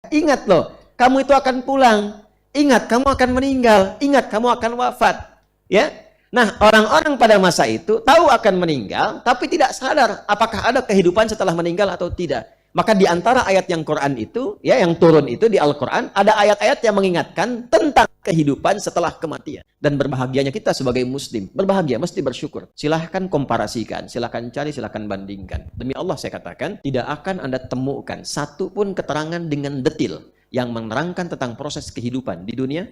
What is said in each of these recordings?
Ingat loh, kamu itu akan pulang. Ingat, kamu akan meninggal. Ingat, kamu akan wafat. Ya. Nah, orang-orang pada masa itu tahu akan meninggal, tapi tidak sadar apakah ada kehidupan setelah meninggal atau tidak. Maka di antara ayat yang Quran itu, ya, yang turun itu di Al-Quran, ada ayat-ayat yang mengingatkan tentang kehidupan setelah kematian. Dan berbahagianya kita sebagai muslim. Berbahagia, mesti bersyukur. Silahkan komparasikan, silahkan cari, silahkan bandingkan. Demi Allah saya katakan, tidak akan Anda temukan satu pun keterangan dengan detil yang menerangkan tentang proses kehidupan di dunia,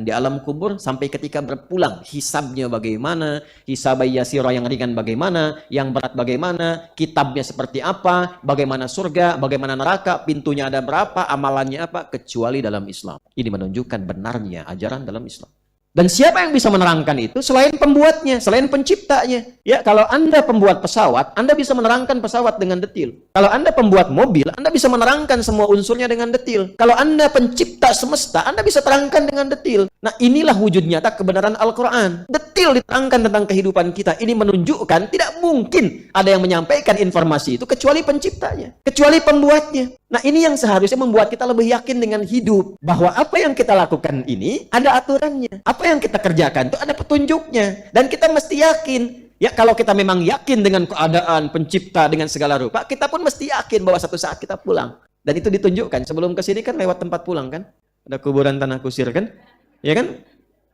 di alam kubur, sampai ketika berpulang, hisabnya bagaimana, hisab yasira yang ringan bagaimana, yang berat bagaimana, kitabnya seperti apa, bagaimana surga, bagaimana neraka, pintunya ada berapa, amalannya apa, kecuali dalam Islam. Ini menunjukkan benarnya ajaran dalam Islam. Dan siapa yang bisa menerangkan itu selain pembuatnya, selain penciptanya? Ya, kalau Anda pembuat pesawat, Anda bisa menerangkan pesawat dengan detil. Kalau Anda pembuat mobil, Anda bisa menerangkan semua unsurnya dengan detil. Kalau Anda pencipta semesta, Anda bisa terangkan dengan detil. Nah, inilah wujud nyata kebenaran Al-Quran. Detil diterangkan tentang kehidupan kita. Ini menunjukkan tidak mungkin ada yang menyampaikan informasi itu kecuali penciptanya, kecuali pembuatnya. Nah, ini yang seharusnya membuat kita lebih yakin dengan hidup. Bahwa apa yang kita lakukan ini ada aturannya. Apa yang kita kerjakan itu ada petunjuknya. Dan kita mesti yakin. Ya, kalau kita memang yakin dengan keadaan pencipta dengan segala rupa, kita pun mesti yakin bahwa satu saat kita pulang. Dan itu ditunjukkan. Sebelum ke sini kan lewat tempat pulang kan. Ada kuburan tanah kusir kan. Ya kan?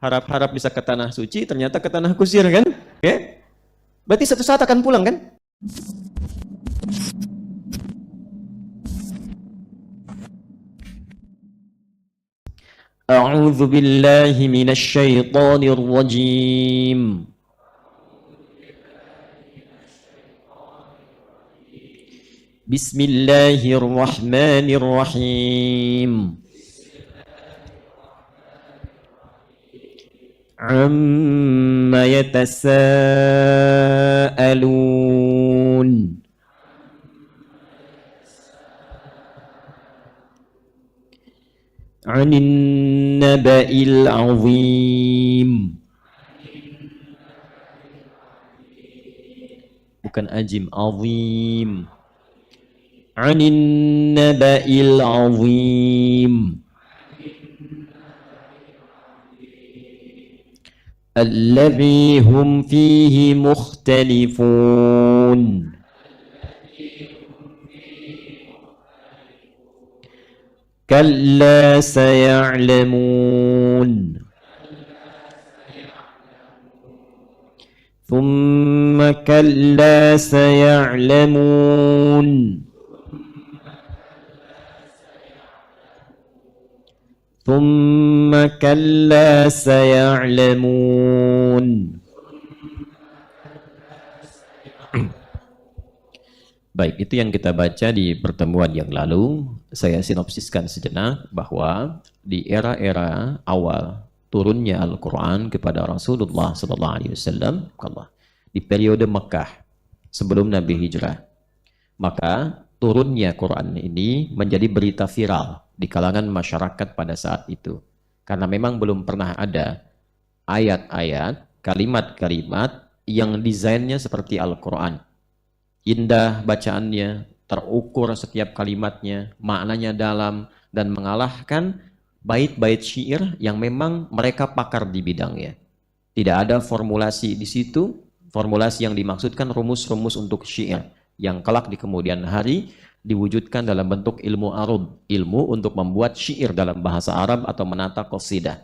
Harap-harap bisa ke tanah suci, ternyata ke tanah kusir kan. Ya? Berarti satu saat akan pulang kan. A'udzu billahi minasy syaithanir rajim. Bismillahirrahmanirrahim. Amma yatasaalun. عن النبأ العظيم. Bukan ajim, azim. عن النبأ العظيم الذي هم فيه مختلفون. كلا سيعلمون ثم كلا سيعلمون ثم كلا سيعلمون. Baik, itu yang kita baca di pertemuan yang lalu. Saya sinopsiskan sejenak bahwa di era-era awal turunnya Al-Quran kepada Rasulullah SAW, di periode Mekah sebelum Nabi Hijrah, maka turunnya Quran ini menjadi berita viral di kalangan masyarakat pada saat itu. Karena memang belum pernah ada ayat-ayat, kalimat-kalimat yang desainnya seperti Al-Quran. Indah bacaannya, terukur setiap kalimatnya, maknanya dalam, dan mengalahkan bait-bait syair yang memang mereka pakar di bidangnya. Tidak ada formulasi di situ, formulasi yang dimaksudkan rumus-rumus untuk syair, yang kelak di kemudian hari diwujudkan dalam bentuk ilmu arud, ilmu untuk membuat syair dalam bahasa Arab atau menata qasidah.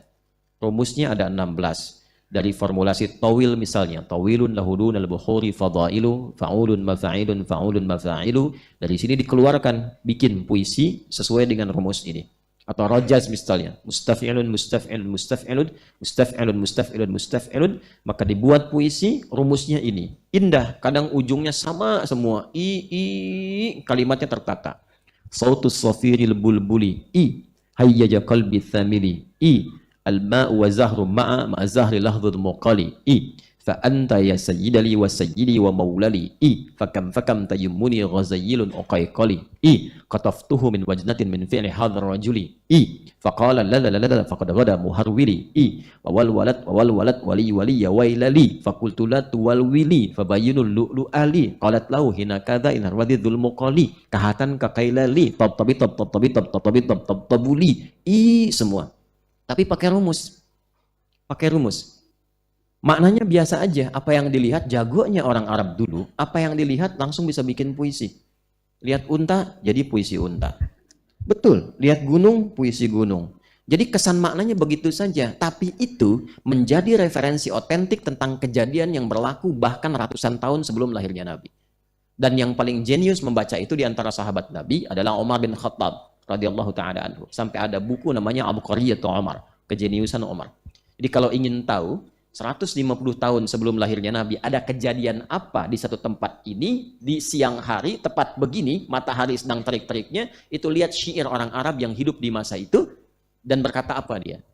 Rumusnya ada 16. Dari formulasi tawil misalnya, tawilun lahudun al-bukhuri fadailu, fa'ulun mafa'ilun, fa'ulun mafa'ilu. Dari sini dikeluarkan, bikin puisi sesuai dengan rumus ini. Atau rajaz misalnya, mustaf'ilun, mustaf'ilun, mustaf'ilun, mustaf'ilun, mustaf'ilun, mustaf'ilun. Maka dibuat puisi, rumusnya ini. Indah, kadang ujungnya sama semua. Kalimatnya tertata. Sautus safiril bulbuli, hayyaja qalbi thamili, al-ma'u wa zahru ma'a zahri lahdhul muqali, fa anta ya sayyidali wa sayyidi wa maulali fakam tayammuni ghazayilun uqayqali qataftuhu min wajnatin min fi'li hadhar rajuli faqala la faqad ghada muharwili wal walad wali ya wailali faqultu la tuwalwili fabayyinul lu'lu'ali qalat lahu hina kadza in arwadidul muqali kahatan kakailali tabuli semua tapi pakai rumus. Maknanya biasa aja, apa yang dilihat jagonya orang Arab dulu, apa yang dilihat langsung bisa bikin puisi. Lihat unta, jadi puisi unta. Betul, lihat gunung, puisi gunung. Jadi kesan maknanya begitu saja, tapi itu menjadi referensi otentik tentang kejadian yang berlaku bahkan ratusan tahun sebelum lahirnya Nabi. Dan yang paling jenius membaca itu di antara sahabat Nabi adalah Umar bin Khattab radhiyallahu taala anhu. Sampai ada buku namanya Abqariyatu Umar, kejeniusan Umar. Jadi kalau ingin tahu 150 tahun sebelum lahirnya Nabi ada kejadian apa di satu tempat ini di siang hari tepat begini matahari sedang terik-teriknya, itu lihat syair orang Arab yang hidup di masa itu dan berkata apa dia.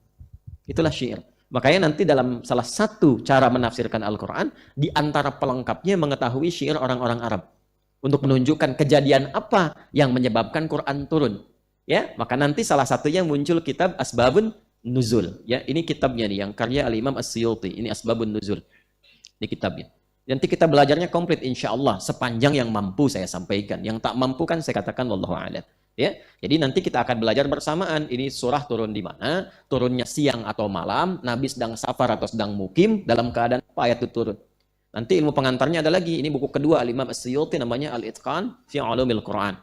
Itulah syair. Makanya nanti dalam salah satu cara menafsirkan Al-Quran di antara pelengkapnya mengetahui syair orang-orang Arab untuk menunjukkan kejadian apa yang menyebabkan Quran turun. Ya, maka nanti salah satunya muncul kitab Asbabun Nuzul, ya ini kitabnya nih yang karya Al-Imam As-Suyuti, ini Asbabun Nuzul, ini kitabnya. Nanti kita belajarnya komplit insya Allah sepanjang yang mampu saya sampaikan, yang tak mampu kan saya katakan wallahu a'lam. Ya, jadi nanti kita akan belajar bersamaan. Ini surah turun di mana, turunnya siang atau malam, Nabi sedang safar atau sedang mukim, dalam keadaan apa ayat itu turun. Nanti ilmu pengantarnya ada lagi, ini buku kedua Al-Imam As-Suyuti namanya Al-Itqan fi Ulumil Quran.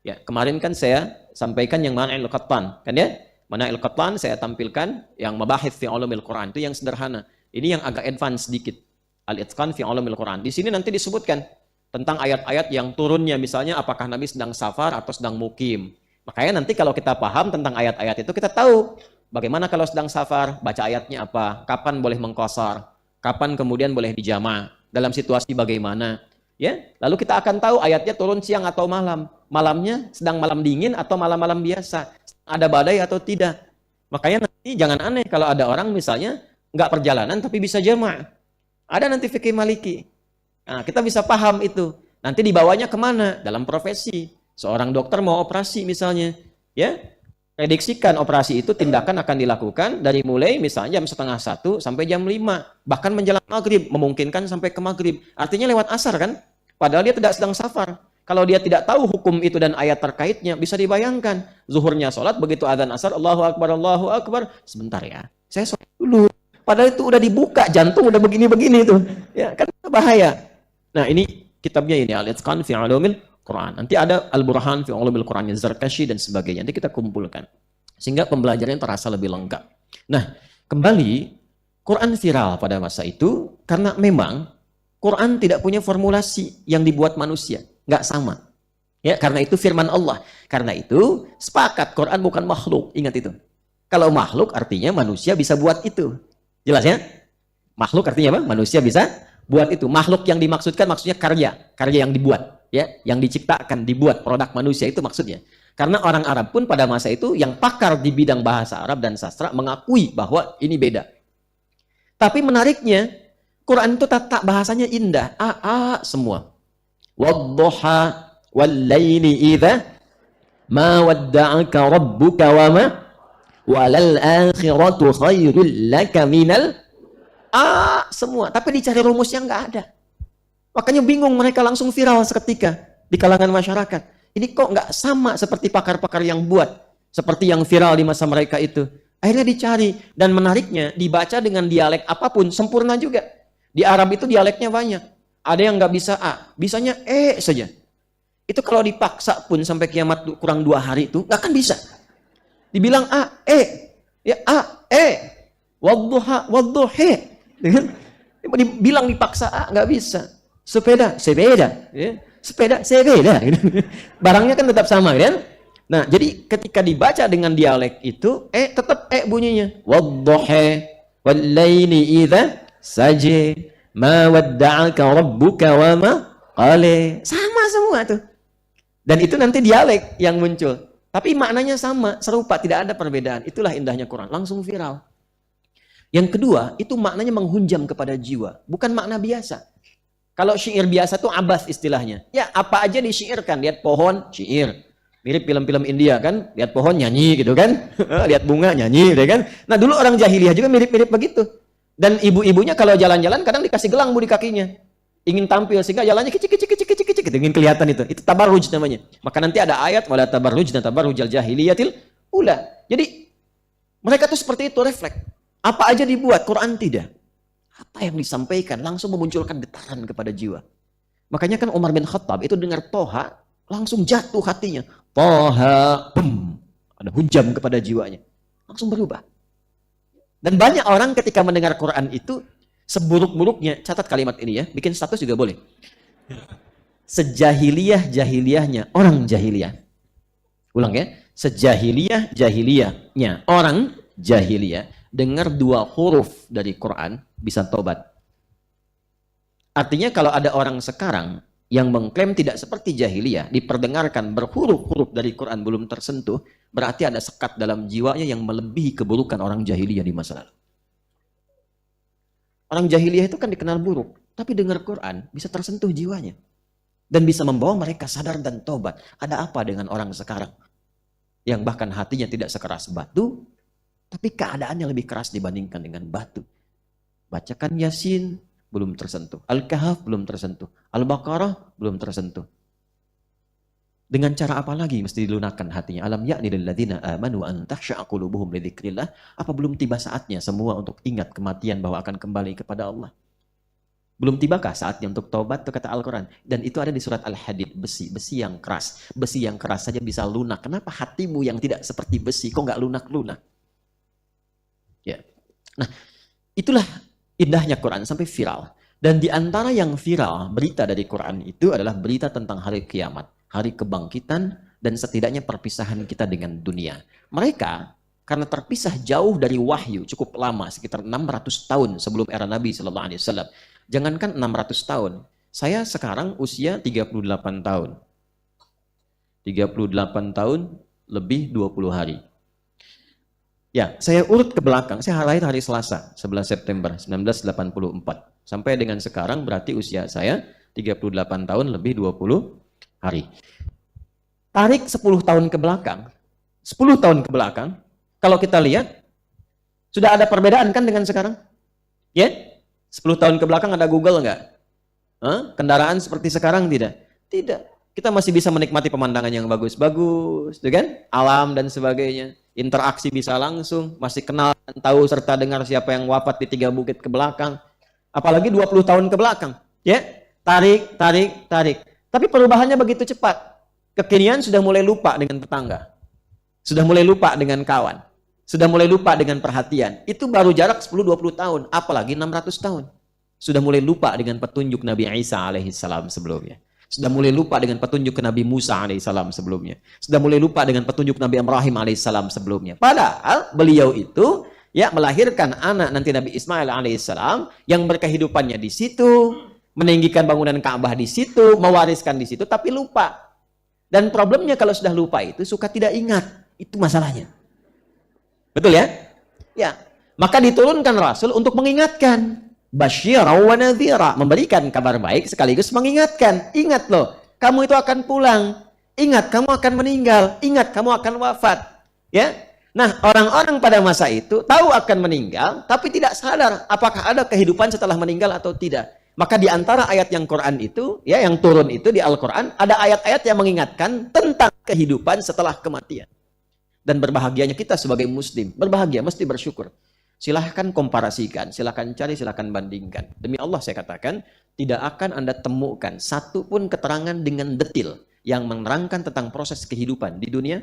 Ya, kemarin kan saya sampaikan yang Man'il Qattan, kan ya? Mana'il Qattan saya tampilkan yang mabahith fi ulumil Quran, itu yang sederhana. Ini yang agak advance sedikit. Al-Itqan fi ulumil Quran. Di sini nanti disebutkan tentang ayat-ayat yang turunnya, misalnya apakah Nabi sedang safar atau sedang mukim. Makanya nanti kalau kita paham tentang ayat-ayat itu, kita tahu bagaimana kalau sedang safar, baca ayatnya apa, kapan boleh mengqasar, kapan kemudian boleh dijama, dalam situasi bagaimana. Ya, lalu kita akan tahu ayatnya turun siang atau malam. Malamnya sedang malam dingin atau malam-malam biasa. Ada badai atau tidak. Makanya nanti jangan aneh kalau ada orang misalnya nggak perjalanan tapi bisa jama'. Ada nanti fikih maliki. Nah, kita bisa paham itu. Nanti dibawanya kemana? Dalam profesi. Seorang dokter mau operasi misalnya. Ya, prediksikan operasi itu tindakan akan dilakukan dari mulai misalnya jam 12:30 sampai jam 5. Bahkan menjelang maghrib. Memungkinkan sampai ke maghrib. Artinya lewat asar kan? Padahal dia tidak sedang safar. Kalau dia tidak tahu hukum itu dan ayat terkaitnya, bisa dibayangkan. Zuhurnya sholat, begitu adzan asar, Allahu Akbar. Sebentar ya, saya sholat dulu. Padahal itu udah dibuka, jantung udah begini-begini tuh. Ya, kan bahaya. Nah, ini kitabnya ini, Al-Itqan fi Ulumil Quran. Nanti ada Al-Burhan fi Ulumil Quran, Zarkashi dan sebagainya. Nanti kita kumpulkan. Sehingga pembelajarannya terasa lebih lengkap. Nah, kembali, Quran viral pada masa itu, karena memang Quran tidak punya formulasi yang dibuat manusia. Nggak sama. Ya, karena itu firman Allah. Karena itu sepakat Quran bukan makhluk. Ingat itu. Kalau makhluk artinya manusia bisa buat itu. Jelas ya? Makhluk artinya apa? Manusia bisa buat itu. Makhluk yang dimaksudkan maksudnya karya. Karya yang dibuat. Ya, yang diciptakan, dibuat. Produk manusia itu maksudnya. Karena orang Arab pun pada masa itu yang pakar di bidang bahasa Arab dan sastra mengakui bahwa ini beda. Tapi menariknya, Quran itu tata bahasanya indah. Semua. Wadduha wal-laili idza ma wadda'aka rabbuka wa ma walal akhiratu khairul laka minal semua. Tapi dicari rumusnya nggak ada. Makanya bingung, mereka langsung viral seketika di kalangan masyarakat. Ini kok nggak sama seperti pakar-pakar yang buat, seperti yang viral di masa mereka itu. Akhirnya dicari, dan menariknya dibaca dengan dialek apapun sempurna juga. Di Arab itu dialeknya banyak. Ada yang nggak bisa bisanya saja. Itu kalau dipaksa pun sampai kiamat kurang 2 hari itu nggak akan bisa. Dibilang wadduha wadduhi. Dibilang dipaksa nggak bisa. Sepeda, ya. Sepeda. Barangnya kan tetap sama kan? Nah, jadi ketika dibaca dengan dialek itu tetap bunyinya. Wadduhi wal-laili idza saja. Ma wadda'aka rabbuka wa ma qala. Sama semua tuh. Dan itu nanti dialek yang muncul. Tapi maknanya sama, serupa, tidak ada perbedaan. Itulah indahnya Quran. Langsung viral. Yang kedua, itu maknanya menghunjam kepada jiwa, bukan makna biasa. Kalau syair biasa tuh abas istilahnya. Ya, apa aja disyairkan, lihat pohon, syair. Mirip film-film India kan, lihat pohon nyanyi gitu kan, lihat bunga nyanyi gitu kan. Nah, dulu orang jahiliyah juga mirip-mirip begitu. Dan ibu-ibunya kalau jalan-jalan kadang dikasih gelang bu di kakinya. Ingin tampil sehingga jalannya kecik gitu, ingin kelihatan itu tabarruj namanya. Maka nanti ada ayat wala tabarrujna tabarrujal jahiliyatil ula. Jadi mereka tuh seperti itu, refleks. Apa aja dibuat, Quran tidak. Apa yang disampaikan langsung memunculkan getaran kepada jiwa. Makanya kan Umar bin Khattab itu dengar Toha, langsung jatuh hatinya. Toha, bum, ada hujam kepada jiwanya. Langsung berubah. Dan banyak orang ketika mendengar Quran itu, seburuk-buruknya, catat kalimat ini ya, bikin status juga boleh. Sejahiliyah-jahiliyahnya orang jahiliyah. Ulang ya, sejahiliyah-jahiliyahnya orang jahiliyah. Dengar 2 huruf dari Quran, bisa tobat. Artinya kalau ada orang sekarang yang mengklaim tidak seperti jahiliyah, diperdengarkan berhuruf-huruf dari Quran belum tersentuh, berarti ada sekat dalam jiwanya yang melebihi keburukan orang jahiliyah di masa lalu. Orang jahiliyah itu kan dikenal buruk, tapi dengar Quran bisa tersentuh jiwanya. Dan bisa membawa mereka sadar dan tobat. Ada apa dengan orang sekarang? Yang bahkan hatinya tidak sekeras batu, tapi keadaannya lebih keras dibandingkan dengan batu. Bacakan Yasin, belum tersentuh. Al-Kahf, belum tersentuh. Al-Baqarah, belum tersentuh. Dengan cara apa lagi mesti dilunakkan hatinya? Alam ya'ni lilladzina amanu an takhsha'a qulubuhum li dzikrillah. Apa belum tiba saatnya semua untuk ingat kematian bahwa akan kembali kepada Allah? Belum tibakah saatnya untuk taubat? Itu kata Al-Quran. Dan itu ada di surat Al-Hadid. Besi yang keras. Besi yang keras saja bisa lunak. Kenapa hatimu yang tidak seperti besi kok nggak lunak-lunak? Ya. Nah, itulah indahnya Quran sampai viral. Dan di antara yang viral berita dari Quran itu adalah berita tentang hari kiamat, hari kebangkitan, dan setidaknya perpisahan kita dengan dunia. Mereka karena terpisah jauh dari wahyu cukup lama, sekitar 600 tahun sebelum era Nabi Sallallahu Alaihi Wasallam. Jangankan 600 tahun, saya sekarang usia 38 tahun. 38 tahun lebih 20 hari. Ya, saya urut ke belakang. Saya lahir hari Selasa, 11 September 1984. Sampai dengan sekarang berarti usia saya 38 tahun lebih 20 hari. Tarik 10 tahun ke belakang. 10 tahun ke belakang, kalau kita lihat, sudah ada perbedaan kan dengan sekarang? Ya? 10 tahun ke belakang ada Google enggak? Kendaraan seperti sekarang tidak? Tidak. Kita masih bisa menikmati pemandangan yang bagus-bagus, kan? Alam dan sebagainya. Interaksi bisa langsung, masih kenal, tahu serta dengar siapa yang wafat di 3 bukit ke belakang. Apalagi 20 tahun ke belakang, ya. Tarik. Tapi perubahannya begitu cepat. Kekinian sudah mulai lupa dengan tetangga. Sudah mulai lupa dengan kawan. Sudah mulai lupa dengan perhatian. Itu baru jarak 10-20 tahun, apalagi 600 tahun. Sudah mulai lupa dengan petunjuk Nabi Isa alaihissalam sebelumnya. Sudah mulai lupa dengan petunjuk ke Nabi Musa alaihissalam sebelumnya. Sudah mulai lupa dengan petunjuk Nabi Ibrahim alaihissalam sebelumnya. Padahal beliau itu ya melahirkan anak nanti Nabi Ismail alaihissalam yang berkehidupannya di situ, meninggikan bangunan Ka'bah di situ, mewariskan di situ, tapi lupa. Dan problemnya kalau sudah lupa itu suka tidak ingat. Itu masalahnya. Betul ya? Ya. Maka diturunkan Rasul untuk mengingatkan. Basyira wa nadhira, memberikan kabar baik sekaligus mengingatkan. Ingat loh, kamu itu akan pulang. Ingat, kamu akan meninggal. Ingat, kamu akan wafat. Ya. Nah, orang-orang pada masa itu tahu akan meninggal, tapi tidak sadar apakah ada kehidupan setelah meninggal atau tidak. Maka di antara ayat yang Quran itu, ya, yang turun itu di Al-Quran, ada ayat-ayat yang mengingatkan tentang kehidupan setelah kematian. Dan berbahagianya kita sebagai Muslim, berbahagia, mesti bersyukur. Silahkan komparasikan, silahkan cari, silahkan bandingkan. Demi Allah saya katakan, tidak akan Anda temukan satu pun keterangan dengan detil yang menerangkan tentang proses kehidupan di dunia,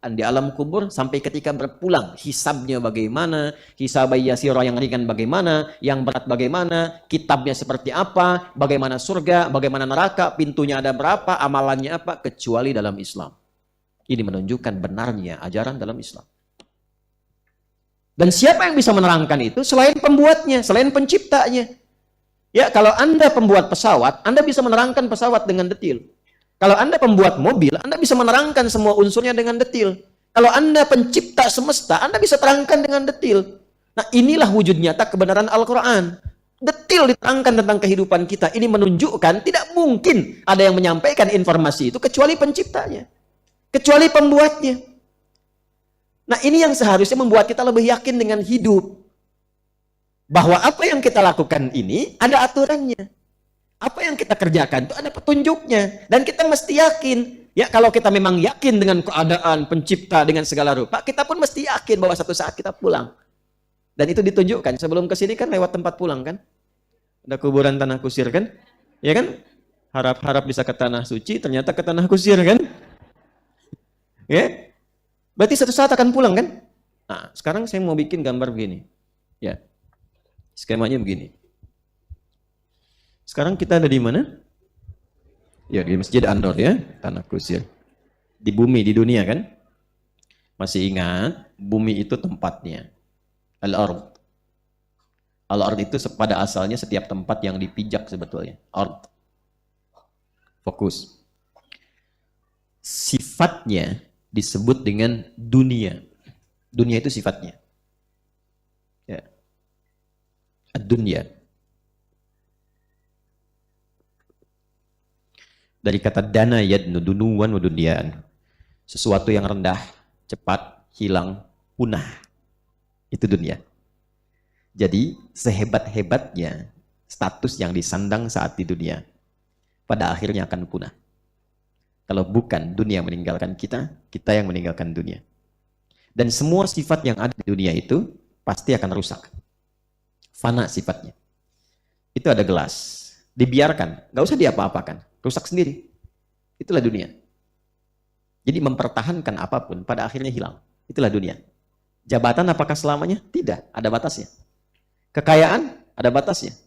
di alam kubur, sampai ketika berpulang. Hisabnya bagaimana, hisab yasira yang ringan bagaimana, yang berat bagaimana, kitabnya seperti apa, bagaimana surga, bagaimana neraka, pintunya ada berapa, amalannya apa, kecuali dalam Islam. Ini menunjukkan benarnya ajaran dalam Islam. Dan siapa yang bisa menerangkan itu selain pembuatnya, selain penciptanya? Ya, kalau Anda pembuat pesawat, Anda bisa menerangkan pesawat dengan detil. Kalau Anda pembuat mobil, Anda bisa menerangkan semua unsurnya dengan detil. Kalau Anda pencipta semesta, Anda bisa terangkan dengan detil. Nah, inilah wujud nyata kebenaran Al-Quran. Detil diterangkan tentang kehidupan kita. Ini menunjukkan tidak mungkin ada yang menyampaikan informasi itu kecuali penciptanya. Kecuali pembuatnya. Nah, ini yang seharusnya membuat kita lebih yakin dengan hidup. Bahwa apa yang kita lakukan ini ada aturannya. Apa yang kita kerjakan itu ada petunjuknya. Dan kita mesti yakin. Ya, kalau kita memang yakin dengan keadaan pencipta dengan segala rupa, kita pun mesti yakin bahwa satu saat kita pulang. Dan itu ditunjukkan. Sebelum ke sini kan lewat tempat pulang kan. Ada kuburan tanah kusir kan. Ya kan? Harap-harap bisa ke tanah suci, ternyata ke tanah kusir kan. Ya. Berarti satu saat akan pulang kan? Nah, sekarang saya mau bikin gambar begini. Ya. Skemanya begini. Sekarang kita ada di mana? Ya, di Masjid An-Nur ya, tanah kusir. Di bumi, di dunia kan? Masih ingat, bumi itu tempatnya. Al-Ard. Al-Ard itu pada asalnya setiap tempat yang dipijak sebetulnya. Ard. Fokus. Sifatnya disebut dengan dunia. Dunia itu sifatnya. Ya. Ad-dunya. Dari kata dana yadnu dunuwan wa dunyaan. Sesuatu yang rendah, cepat, hilang, punah. Itu dunia. Jadi sehebat-hebatnya status yang disandang saat di dunia, pada akhirnya akan punah. Kalau bukan dunia meninggalkan kita, kita yang meninggalkan dunia. Dan semua sifat yang ada di dunia itu pasti akan rusak. Fana sifatnya. Itu ada gelas. Dibiarkan, nggak usah diapa-apakan. Rusak sendiri. Itulah dunia. Jadi mempertahankan apapun pada akhirnya hilang. Itulah dunia. Jabatan apakah selamanya? Tidak, ada batasnya. Kekayaan ada batasnya.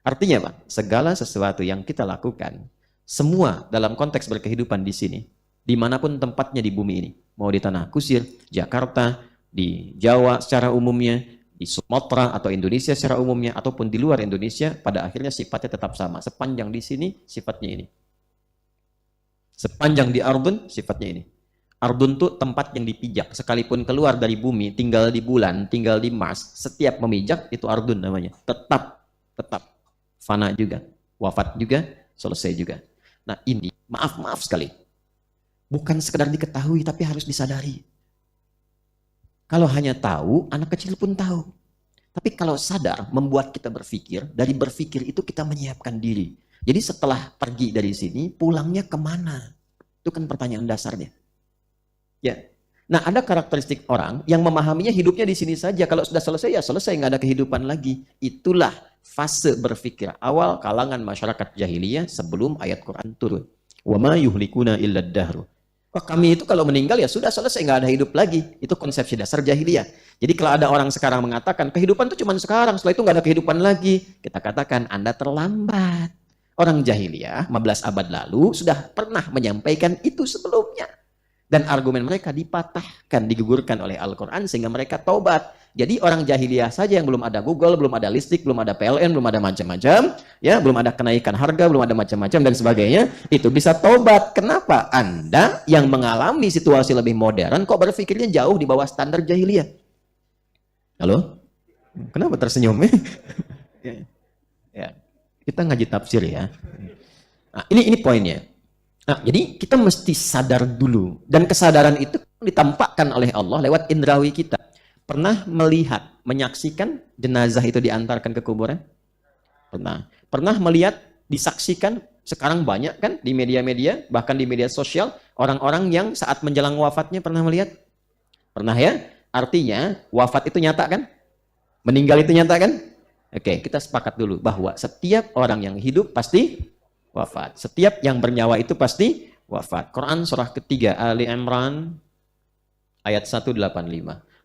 Artinya apa? Segala sesuatu yang kita lakukan, semua dalam konteks berkehidupan di sini, dimanapun tempatnya di bumi ini, mau di tanah kusir, Jakarta, di Jawa secara umumnya, di Sumatera atau Indonesia secara umumnya, ataupun di luar Indonesia, pada akhirnya sifatnya tetap sama. Sepanjang di sini, sifatnya ini. Sepanjang di Ardun, sifatnya ini. Ardun itu tempat yang dipijak. Sekalipun keluar dari bumi, tinggal di bulan, tinggal di Mars, setiap memijak, itu Ardun namanya. Tetap. Fana juga. Wafat juga, selesai juga. Nah ini, maaf sekali. Bukan sekedar diketahui, tapi harus disadari. Kalau hanya tahu, anak kecil pun tahu. Tapi kalau sadar, membuat kita berpikir, dari berpikir itu kita menyiapkan diri. Jadi setelah pergi dari sini, pulangnya kemana? Itu kan pertanyaan dasarnya. Ya. Nah, ada karakteristik orang yang memahaminya hidupnya di sini saja. Kalau sudah selesai, ya selesai, nggak ada kehidupan lagi. Itulah fase berpikir awal kalangan masyarakat jahiliyah sebelum ayat Quran turun. Wa ma yuhlikuna illa ad-dahru. Kami itu kalau meninggal ya sudah selesai, nggak ada hidup lagi. Itu konsepsi dasar jahiliyah. Jadi kalau ada orang sekarang mengatakan kehidupan itu cuma sekarang, setelah itu nggak ada kehidupan lagi, kita katakan Anda terlambat. Orang jahiliyah 15 abad lalu sudah pernah menyampaikan itu sebelumnya. Dan argumen mereka dipatahkan, digugurkan oleh Al-Quran sehingga mereka taubat. Jadi orang jahiliyah saja yang belum ada Google, belum ada listrik, belum ada PLN, belum ada macam-macam, ya, belum ada kenaikan harga, belum ada macam-macam dan sebagainya, itu bisa taubat. Kenapa? Anda yang mengalami situasi lebih modern kok berpikirnya jauh di bawah standar jahiliyah? Halo? Kenapa tersenyum? Ya. Kita ngaji tafsir ya. Nah, ini poinnya. Nah, jadi kita mesti sadar dulu. Dan kesadaran itu ditampakkan oleh Allah lewat indrawi kita. Pernah melihat, menyaksikan jenazah itu diantarkan ke kuburan? Pernah. Pernah melihat, disaksikan, sekarang banyak kan di media-media, bahkan di media sosial, orang-orang yang saat menjelang wafatnya pernah melihat? Pernah ya? Artinya, wafat itu nyata kan? Meninggal itu nyata kan? Oke, kita sepakat dulu bahwa setiap orang yang hidup pasti wafat. Setiap yang bernyawa itu pasti wafat. Quran surah ketiga Ali Imran ayat 185.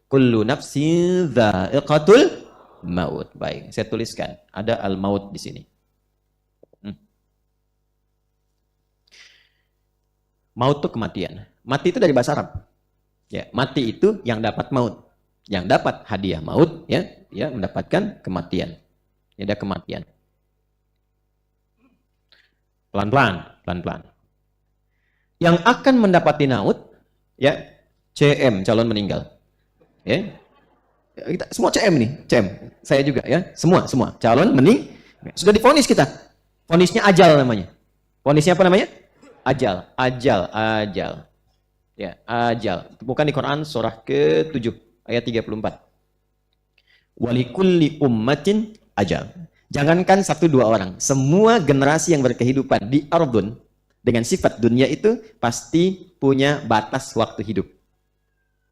Kullu nafsin dha'iqatul maut. Baik, saya tuliskan. Ada al-maut di sini. Maut itu kematian. Mati itu dari bahasa Arab. Ya, mati itu yang dapat maut. Yang dapat hadiah maut, ya, dia mendapatkan kematian. Ya, ada kematian. Pelan-pelan. Yang akan mendapati maut, ya, CM, calon meninggal. Ya. Kita semua CM nih, CM. Saya juga ya, semua calon sudah divonis kita. Vonisnya ajal namanya. Vonisnya apa namanya? Ajal. Ya, ajal. Bukan di Quran surah ke-7 ayat 34. Walikulli ummatin ajal. Jangankan 1-2 orang, semua generasi yang berkehidupan di ardun dengan sifat dunia itu pasti punya batas waktu hidup.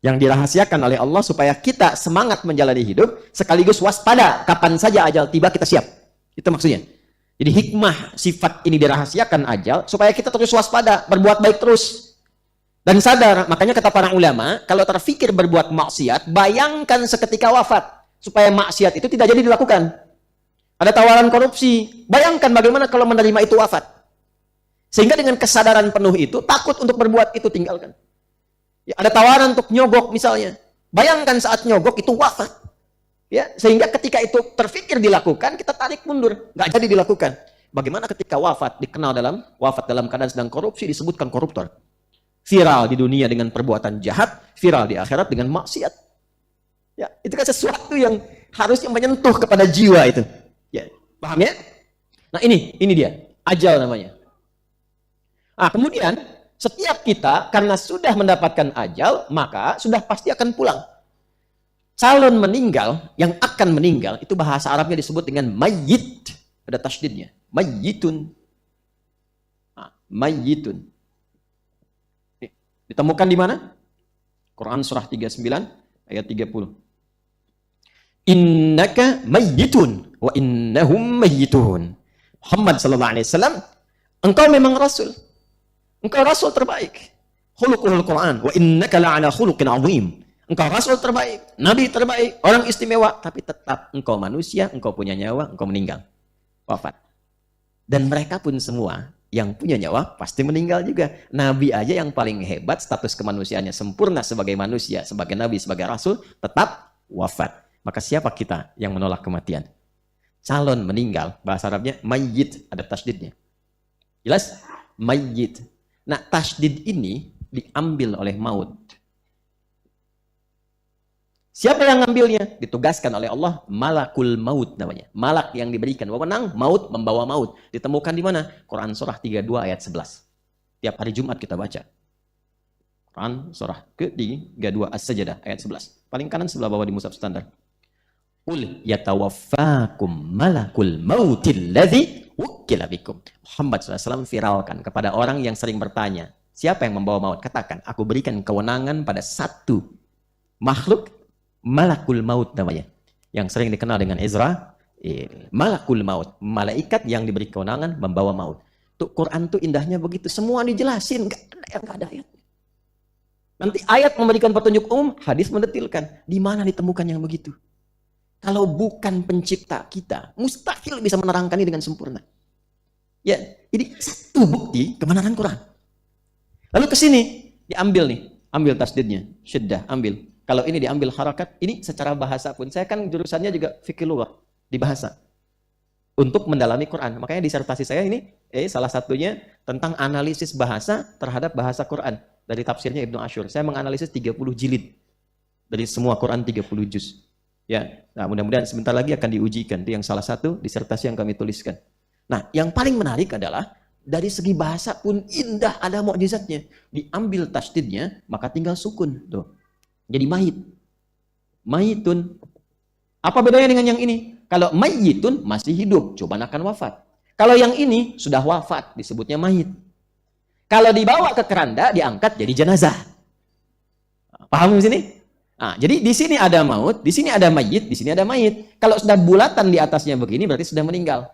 Yang dirahasiakan oleh Allah supaya kita semangat menjalani hidup sekaligus waspada kapan saja ajal tiba kita siap. Itu maksudnya. Jadi hikmah sifat ini dirahasiakan ajal supaya kita terus waspada, berbuat baik terus. Dan sadar, makanya kata para ulama, kalau terfikir berbuat maksiat, bayangkan seketika wafat supaya maksiat itu tidak jadi dilakukan. Ada tawaran korupsi, bayangkan bagaimana kalau menerima itu wafat. Sehingga dengan kesadaran penuh itu, takut untuk berbuat itu, tinggalkan. Ya, ada tawaran untuk nyogok misalnya, bayangkan saat nyogok itu wafat. Ya, sehingga ketika itu terfikir dilakukan, kita tarik mundur, nggak jadi dilakukan. Bagaimana ketika wafat, dikenal wafat dalam keadaan sedang korupsi, disebutkan koruptor. Viral di dunia dengan perbuatan jahat, viral di akhirat dengan maksiat. Ya, itu kan sesuatu yang harusnya menyentuh kepada jiwa itu. Ya, paham ya? Nah ini dia, ajal namanya. Nah kemudian, setiap kita karena sudah mendapatkan ajal, maka sudah pasti akan pulang. Calon meninggal, yang akan meninggal, itu bahasa Arabnya disebut dengan mayyit. Ada tasydidnya. Mayyitun. Nah, mayyitun. Ditemukan di mana? Quran surah 39 ayat 30. Innaka mayyitun wa innahum mayyitun. Muhammad sallallahu alaihi wasallam, engkau memang rasul. Engkau rasul terbaik. Khuluquhul Quran wa innaka la'ala khuluqin 'azim. Engkau rasul terbaik, nabi terbaik, orang istimewa, tapi tetap engkau manusia, engkau punya nyawa, engkau meninggal. Wafat. Dan mereka pun semua yang punya nyawa pasti meninggal juga. Nabi aja yang paling hebat, status kemanusiaannya sempurna sebagai manusia, sebagai nabi, sebagai rasul, tetap wafat. Maka siapa kita yang menolak kematian? Calon meninggal, bahasa Arabnya mayyit, ada tasydidnya. Jelas? Mayyit. Nah, tasydid ini diambil oleh maut. Siapa yang ngambilnya? Ditugaskan oleh Allah, malakul maut namanya. Malak yang diberikan wewenang maut, membawa maut. Ditemukan di mana? Quran surah 32 ayat 11. Tiap hari Jumat kita baca. Quran surah ke-32 As-Sajdah ayat 11. Paling kanan sebelah bawah di mushaf standar. Qul yatawaffakum malakul mautil ladzi wukkila bikum. Muhammad SAW viralkan kepada orang yang sering bertanya, siapa yang membawa maut? Katakan, aku berikan kewenangan pada satu makhluk, malakul maut namanya, yang sering dikenal dengan Izra. Malakul maut, malaikat yang diberi kewenangan membawa maut. Tuh Quran tuh indahnya begitu, semua dijelasin, nggak ada ayat. Nanti ayat memberikan petunjuk umum, hadis mendetilkan. Di mana ditemukan yang begitu? Kalau bukan pencipta kita, mustahil bisa menerangkan ini dengan sempurna. Ya, ini satu bukti kebenaran Quran. Lalu ke sini diambil nih, ambil tasdidnya, syiddah, ambil. Kalau ini diambil harakat, ini secara bahasa pun. Saya kan jurusannya juga fikih lughah di bahasa. Untuk mendalami Quran. Makanya disertasi saya ini salah satunya tentang analisis bahasa terhadap bahasa Quran dari tafsirnya Ibnu Asyur. Saya menganalisis 30 jilid dari semua Quran 30 juz. Ya, nah mudah-mudahan sebentar lagi akan diujikan. Itu yang salah satu disertasi yang kami tuliskan. Nah, yang paling menarik adalah dari segi bahasa pun indah, ada mukjizatnya. Diambil tasdidnya, maka tinggal sukun. Tuh. Jadi mayit. Mayitun. Apa bedanya dengan yang ini? Kalau mayitun masih hidup, cobaan akan wafat. Kalau yang ini sudah wafat, disebutnya mayit. Kalau dibawa ke keranda, diangkat jadi jenazah. Paham di sini? Nah, jadi di sini ada maut, di sini ada mayit, di sini ada mayit. Kalau sudah bulatan di atasnya begini, berarti sudah meninggal.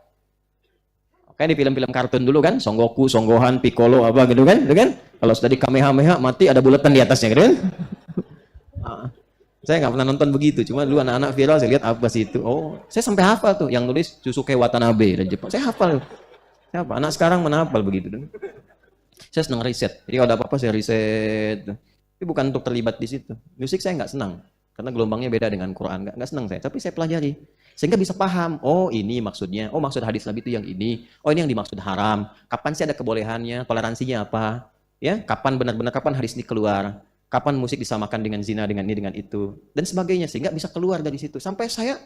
Kayak di film-film kartun dulu kan, Son Goku, Son Gohan, Piccolo, apa gitu kan? Kalau sudah di Kamehameha, mati ada bulatan di atasnya, gitu kan? Saya nggak pernah nonton begitu, cuma dulu anak-anak viral saya lihat apa sih itu. Oh, saya sampai hafal tuh, yang nulis Shusuke Watanabe dari Jepang. Saya hafal. Siapa? Anak sekarang mana hafal begitu. Saya senang riset, jadi kalau ada apa-apa saya riset. Tapi bukan untuk terlibat di situ. Musik saya nggak senang, karena gelombangnya beda dengan Quran. Nggak senang saya, tapi saya pelajari. Sehingga bisa paham, oh ini maksudnya, oh maksud hadis Nabi itu yang ini, oh ini yang dimaksud haram. Kapan sih ada kebolehannya, toleransinya apa? Ya, kapan benar-benar kapan hadis ini keluar? Kapan musik disamakan dengan zina, dengan ini, dengan itu, dan sebagainya, sehingga bisa keluar dari situ. Sampai saya,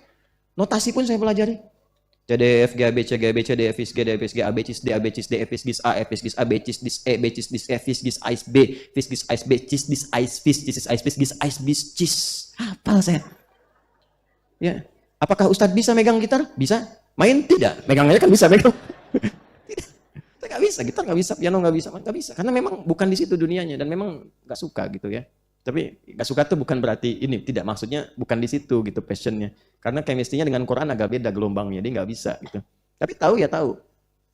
notasi pun saya pelajari. C, D, F, G, A, B, C, G, A, B, C, D, F, G, D, F, G, A, B, C, D, A, B, C, D, F, G, A, F, G, A, B, C, D, E, B, C, D, E, F, G, A, B, F, G, A, B, C, D, I, F, G, A, B, C, A, B, C, hafal saya. Ya, apakah Ustadz bisa megang gitar? Bisa. Main tidak? Megang aja kan bisa megang. Tidak. Saya nggak bisa, gitar nggak bisa, piano nggak bisa, karena memang bukan di situ dunianya dan memang nggak suka gitu ya. Tapi nggak suka tuh bukan berarti ini, tidak, maksudnya bukan di situ gitu passionnya. Karena chemistry-nya dengan Quran agak beda gelombangnya, dia nggak bisa gitu. Tapi tahu ya tahu.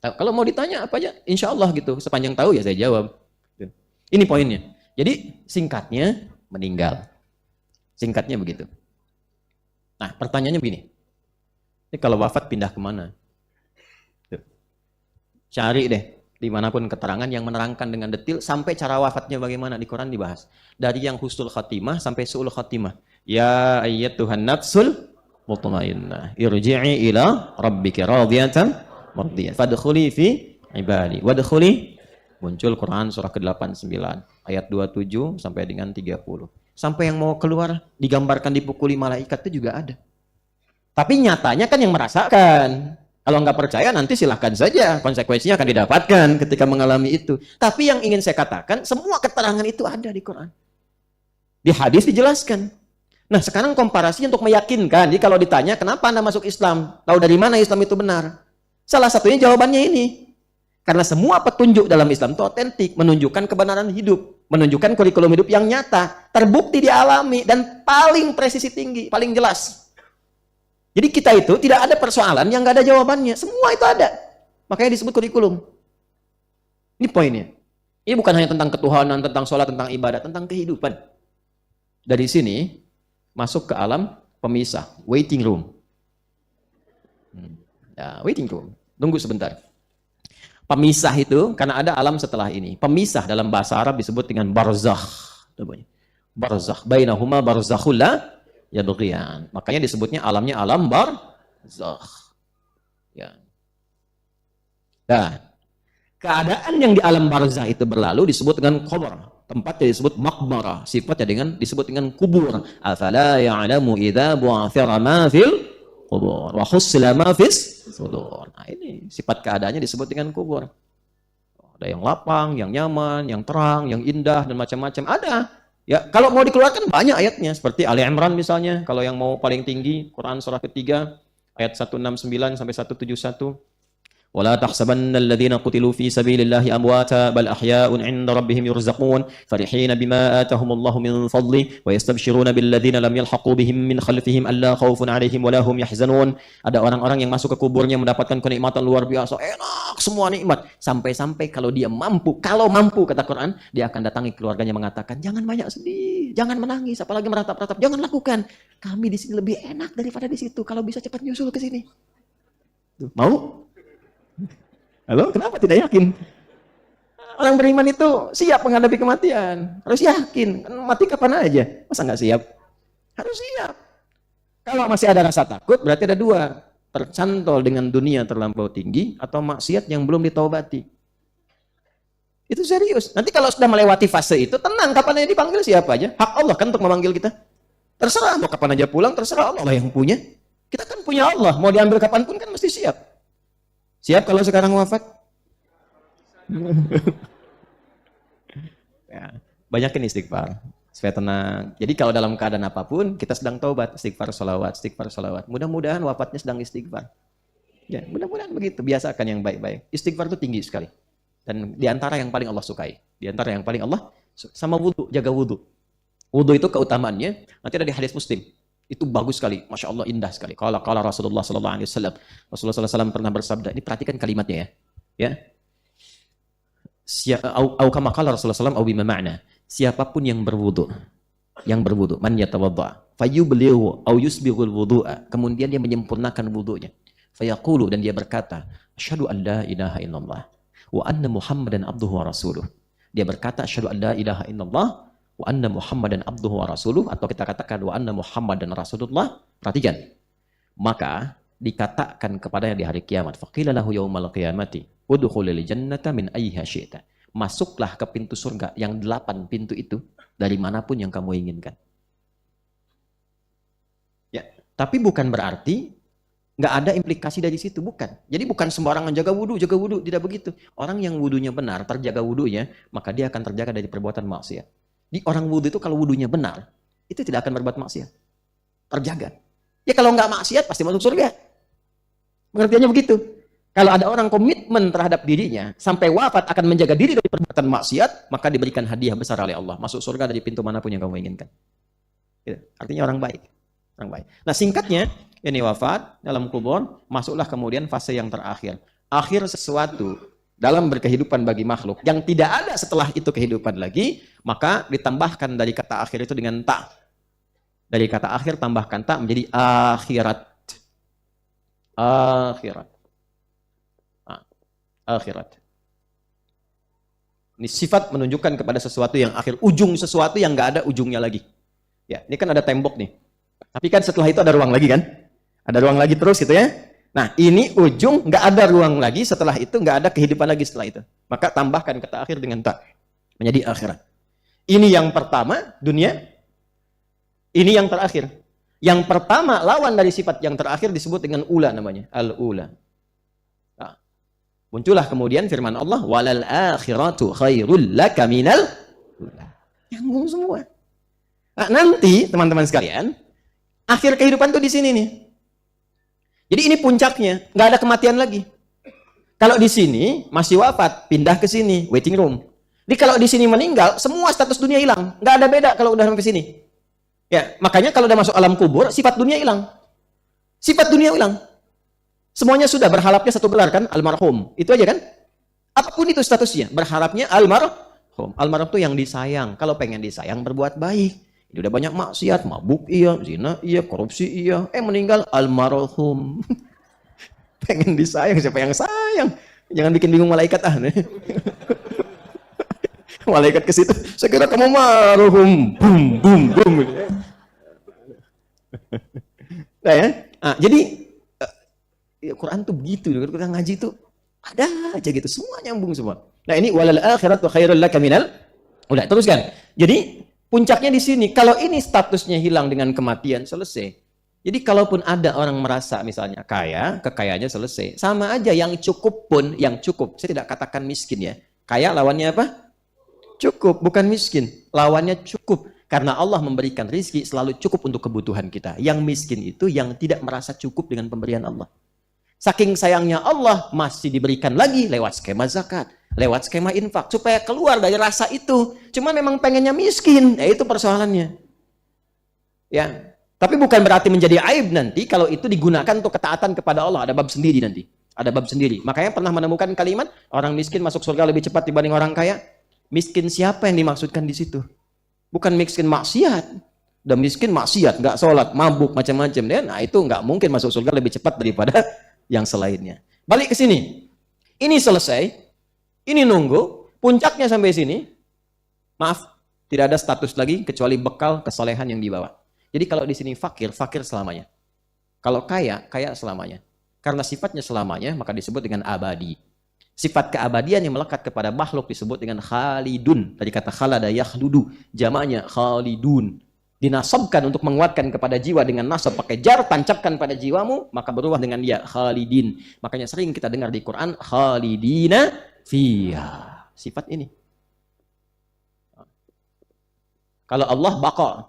Kalau mau ditanya apa aja, insya Allah gitu. Sepanjang tahu ya saya jawab. Ini poinnya. Jadi singkatnya meninggal. Singkatnya begitu. Nah pertanyaannya begini. Ini kalau wafat pindah kemana? Tuh. Cari deh. Dimanapun keterangan yang menerangkan dengan detil sampai cara wafatnya bagaimana di Quran dibahas. Dari yang husnul khatimah sampai su'ul khatimah. Ya ayyatuhan nafsul mutmainnah irji'i ila rabbika radiyatan mardiyah fadkhuli fi ibadi wadkhuli. Muncul Quran surah ke-89 ayat 27 sampai dengan 30. Sampai yang mau keluar digambarkan dipukuli malaikat itu juga ada. Tapi nyatanya kan yang merasakan. Kalau nggak percaya nanti silahkan saja, konsekuensinya akan didapatkan ketika mengalami itu. Tapi yang ingin saya katakan, semua keterangan itu ada di Quran. Di hadis dijelaskan. Nah sekarang komparasi untuk meyakinkan. Jadi kalau ditanya kenapa Anda masuk Islam, tahu dari mana Islam itu benar? Salah satunya jawabannya ini. Karena semua petunjuk dalam Islam itu otentik, menunjukkan kebenaran hidup, menunjukkan kurikulum hidup yang nyata, terbukti dialami, dan paling presisi tinggi, paling jelas. Jadi kita itu tidak ada persoalan yang nggak ada jawabannya. Semua itu ada. Makanya disebut kurikulum. Ini poinnya. Ini bukan hanya tentang ketuhanan, tentang sholat, tentang ibadah, tentang kehidupan. Dari sini masuk ke alam pemisah, waiting room. Ya, waiting room. Tunggu sebentar. Pemisah itu karena ada alam setelah ini. Pemisah dalam bahasa Arab disebut dengan barzakh. Barzakh. Bainahuma barzakhul la yabghiyan. Makanya disebutnya alamnya alam barzakh. Ya. Nah, keadaan yang di alam barzakh itu berlalu disebut dengan qabr. Tempatnya disebut maqbarah. Sifatnya disebut dengan kubur. Afala ya'lamu idza bu'athira ma fil qubur wa khussila ma fis sudur. Nah, ini sifat keadaannya disebut dengan kubur. Ada yang lapang, yang nyaman, yang terang, yang indah dan macam-macam. Ada. Ya, kalau mau dikeluarkan banyak ayatnya seperti Ali Imran misalnya, kalau yang mau paling tinggi Quran surah ketiga ayat 169 sampai 171. ولا تحسبن الذين قتلوا في سبيل الله أمواتا بل أحياء عند ربهم يرزقون فرحين بما آتاهم الله من فضله ويستبشرون بالذين لم يلحقوا بهم من خلفهم ألا خوف عليهم ولا هم يحزنون. Ada orang-orang yang masuk ke kuburnya mendapatkan kenikmatan luar biasa, enak semua nikmat, sampai-sampai kalau dia mampu, kata Quran, dia akan datangi keluarganya mengatakan, jangan banyak sedih, jangan menangis, apalagi meratap-ratap, jangan lakukan. Kami di sini lebih enak daripada di situ. Kalau bisa cepat nyusul ke sini. Mau? Halo, kenapa tidak yakin? Orang beriman itu siap menghadapi kematian. Harus yakin. Mati kapan aja. Masa nggak siap? Harus siap. Kalau masih ada rasa takut, berarti ada dua. Tercantol dengan dunia terlampau tinggi, atau maksiat yang belum ditaubati. Itu serius. Nanti kalau sudah melewati fase itu, tenang. Kapan aja dipanggil siapa aja. Hak Allah kan untuk memanggil kita. Terserah. Mau kapan aja pulang, terserah Allah yang punya. Kita kan punya Allah. Mau diambil kapanpun kan mesti siap. Siap kalau sekarang wafat? Ya, banyakin istighfar supaya tenang. Jadi kalau dalam keadaan apapun kita sedang taubat, istighfar, salawat. Mudah-mudahan wafatnya sedang istighfar. Ya, mudah-mudahan begitu. Biasakan yang baik-baik. Istighfar itu tinggi sekali. Dan diantara yang paling Allah sukai. Diantara yang paling Allah sama wudu, jaga wudu. Wudu itu keutamaannya nanti ada di hadis Muslim. Itu bagus sekali, masya Allah, indah sekali. Kalau Rasulullah Sallallahu Alaihi Wasallam, Rasulullah Sallallahu Alaihi Wasallam pernah bersabda. Ini perhatikan kalimatnya ya. Au kama qala Rasulullah Sallallahu Alaihi Wasallam, siapapun yang berwudu, man yatawadda, fayublighu au yusbighul wudu'a, kemudian dia menyempurnakan wudunya, fayaqulu, dan dia berkata, asyhadu an la ilaha illallah wa anna Muhammadan abduhu wa rasuluh. Dia berkata asyhadu an la ilaha illallah wa anna Muhammadan abduhu wa rasuluh, atau kita katakan wa anna Muhammadan rasulullah. Perhatikan, maka dikatakan kepadanya di hari kiamat, faqila lahu yaumal qiyamati udkhulil jannata min ayyiha syi'ta, masuklah ke pintu surga yang 8 pintu itu dari manapun yang kamu inginkan. Ya, tapi bukan berarti nggak ada implikasi dari situ, bukan. Jadi bukan sembarangan jaga wudhu, tidak begitu. Orang yang wudhunya benar, terjaga wudhunya, maka dia akan terjaga dari perbuatan maksiat. Di orang wudhu itu kalau wudhunya benar, itu tidak akan berbuat maksiat. Terjaga. Ya kalau nggak maksiat pasti masuk surga. Pengertiannya begitu. Kalau ada orang komitmen terhadap dirinya, sampai wafat akan menjaga diri dari perbuatan maksiat, maka diberikan hadiah besar oleh Allah. Masuk surga dari pintu manapun yang kamu inginkan. Gitu. Artinya orang baik. Orang baik. Nah singkatnya, ini wafat dalam kubur, masuklah kemudian fase yang terakhir. Akhir sesuatu dalam berkehidupan bagi makhluk yang tidak ada setelah itu kehidupan lagi, maka ditambahkan dari kata akhir itu dengan ta. Dari kata akhir tambahkan ta menjadi akhirat. Akhirat. Akhirat. Ini sifat menunjukkan kepada sesuatu yang akhir, ujung sesuatu yang nggak ada ujungnya lagi. Ya, ini kan ada tembok nih. Tapi kan setelah itu ada ruang lagi kan? Ada ruang lagi terus gitu ya. Nah, ini ujung, nggak ada ruang lagi, setelah itu nggak ada kehidupan lagi setelah itu. Maka tambahkan kata akhir dengan ta. Menjadi akhirat. Ini yang pertama, dunia. Ini yang terakhir. Yang pertama, lawan dari sifat yang terakhir disebut dengan ula namanya. Al-ula. Nah, muncullah kemudian firman Allah, walal akhiratu khairul laka minal ula. Nyambung semua. Nah, nanti, teman-teman sekalian, akhir kehidupan tuh di sini nih. Jadi ini puncaknya, nggak ada kematian lagi. Kalau di sini masih wafat, pindah ke sini, waiting room. Jadi kalau di sini meninggal, semua status dunia hilang, nggak ada beda kalau udah sampai sini. Ya, makanya kalau udah masuk alam kubur, sifat dunia hilang, sifat dunia hilang. Semuanya sudah berharapnya satu gelar kan, almarhum. Itu aja kan? Apapun itu statusnya, berharapnya almarhum. Almarhum itu yang disayang. Kalau pengen disayang, berbuat baik. Ini udah banyak maksiat, mabuk iya, zina iya, korupsi iya. Meninggal almarhum. Pengen disayang, siapa yang sayang? Jangan bikin bingung malaikat ah. Malaikat ke situ, saya kira kamu marhum. Bum bum bum. Nah ya. Nah, jadi Quran tuh begitu, Quran ngaji tuh ada aja gitu, semua nyambung semua. Nah, ini walal akhiratu khairul laka minal. Udah, teruskan. Jadi puncaknya di sini, kalau ini statusnya hilang dengan kematian, selesai. Jadi kalaupun ada orang merasa misalnya kaya, kekayaannya selesai. Sama aja yang cukup pun, yang cukup. Saya tidak katakan miskin ya. Kaya lawannya apa? Cukup, bukan miskin. Lawannya cukup. Karena Allah memberikan rizki selalu cukup untuk kebutuhan kita. Yang miskin itu yang tidak merasa cukup dengan pemberian Allah. Saking sayangnya Allah masih diberikan lagi lewat skema zakat. Lewat skema infak, supaya keluar dari rasa itu. Cuma memang pengennya miskin, ya itu persoalannya. Ya, tapi bukan berarti menjadi aib nanti kalau itu digunakan untuk ketaatan kepada Allah. Ada bab sendiri nanti, ada bab sendiri. Makanya pernah menemukan kalimat orang miskin masuk surga lebih cepat dibanding orang kaya. Miskin siapa yang dimaksudkan di situ? Bukan miskin maksiat. Udah miskin maksiat, nggak sholat, mabuk macam-macam. Nah itu nggak mungkin masuk surga lebih cepat daripada yang selainnya. Balik ke sini. Ini selesai. Ini nunggu, puncaknya sampai sini, maaf, tidak ada status lagi kecuali bekal kesolehan yang dibawa. Jadi kalau di sini fakir, fakir selamanya. Kalau kaya, kaya selamanya. Karena sifatnya selamanya, maka disebut dengan abadi. Sifat keabadian yang melekat kepada makhluk disebut dengan khalidun. Dari kata khalada yakhludu, jamaknya khalidun. Dinasabkan untuk menguatkan kepada jiwa dengan nasab pakai jar, tancapkan pada jiwamu, maka berubah dengan ya khalidin. Makanya sering kita dengar di Quran, khalidina fiha, sifat ini. Kalau Allah baqa,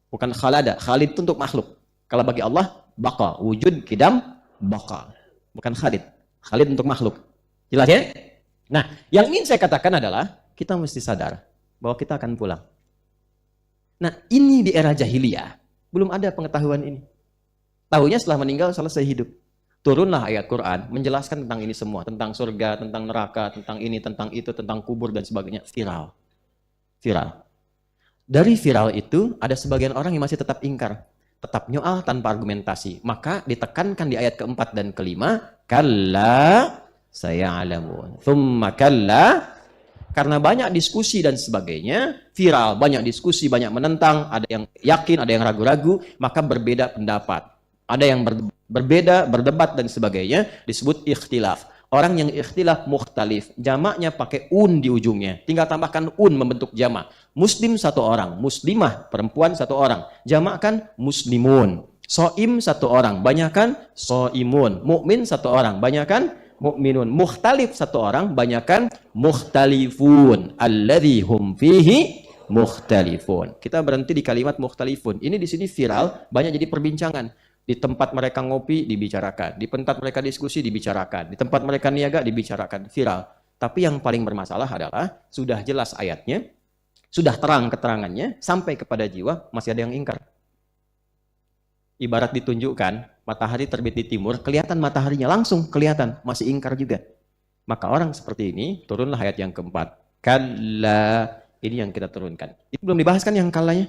bukan khalada. Khalid itu untuk makhluk. Kalau bagi Allah baqa, wujud kidam baqa, bukan khalid. Khalid untuk makhluk. Jelas ya? Nah, yang ingin saya katakan adalah kita mesti sadar bahwa kita akan pulang. Nah, ini di era jahiliyah belum ada pengetahuan ini. Tahunya setelah meninggal selesai hidup. Turunlah ayat Quran menjelaskan tentang ini semua, tentang surga, tentang neraka, tentang ini, tentang itu, tentang kubur dan sebagainya. Viral. Viral. Dari viral itu ada sebagian orang yang masih tetap ingkar, tetap nyoal tanpa argumentasi. Maka ditekankan di ayat keempat dan kelima, kalla saya'lamun. Thumma kalla, karena banyak diskusi dan sebagainya, viral, banyak diskusi, banyak menentang, ada yang yakin, ada yang ragu-ragu, maka berbeda pendapat. Ada yang berbeda, berdebat dan sebagainya, disebut ikhtilaf. Orang yang ikhtilaf mukhtalif, jamaknya pakai un di ujungnya. Tinggal tambahkan un membentuk jamak. Muslim satu orang, muslimah perempuan satu orang. Jamakkan muslimun. Soim satu orang, banyakkan soimun. Mukmin satu orang, banyakkan mukminun. Mukhtalif satu orang, banyakkan mukhtalifun. Alladzi hum fihi mukhtalifun. Kita berhenti di kalimat mukhtalifun. Ini di sini viral, banyak jadi perbincangan. Di tempat mereka ngopi, dibicarakan. Di tempat mereka diskusi, dibicarakan. Di tempat mereka niaga, dibicarakan. Viral. Tapi yang paling bermasalah adalah, sudah jelas ayatnya, sudah terang keterangannya, sampai kepada jiwa, masih ada yang ingkar. Ibarat ditunjukkan, matahari terbit di timur, kelihatan mataharinya, langsung kelihatan, masih ingkar juga. Maka orang seperti ini, turunlah ayat yang keempat. Kalla, ini yang kita turunkan. Itu belum dibahas kan yang kallanya?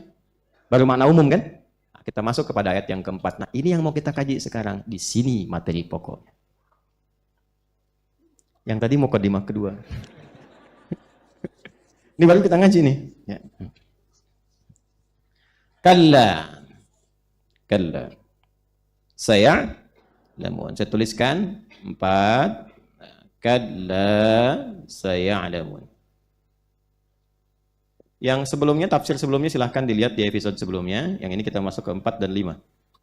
Baru makna umum kan? Kita masuk kepada ayat yang keempat. Nah, ini yang mau kita kaji sekarang. Di sini materi pokoknya. Yang tadi mau mukadimah kedua. Ini baru kita ngaji nih. Ya. Kalla. Kalla. Saya tuliskan 4. Kalla saya'lamun. Yang sebelumnya, tafsir sebelumnya silahkan dilihat di episode sebelumnya. Yang ini kita masuk ke 4 dan 5.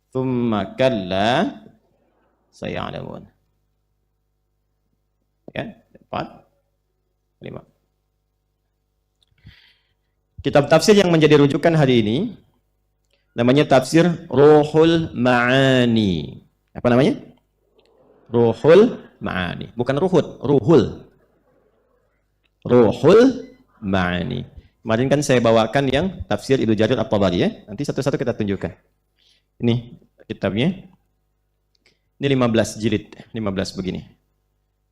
Tsumma kalla saya'lamun. Ya, 4, 5. Kitab tafsir yang menjadi rujukan hari ini namanya tafsir Ruhul Ma'ani. Apa namanya? Ruhul Ma'ani. Bukan ruhut, ruhul. Ruhul Ma'ani. Kemarin kan saya bawakan yang tafsir Ibnu Jarir At-Tabari ya. Nanti satu-satu kita tunjukkan. Ini kitabnya. Ini 15 jilid, 15 begini.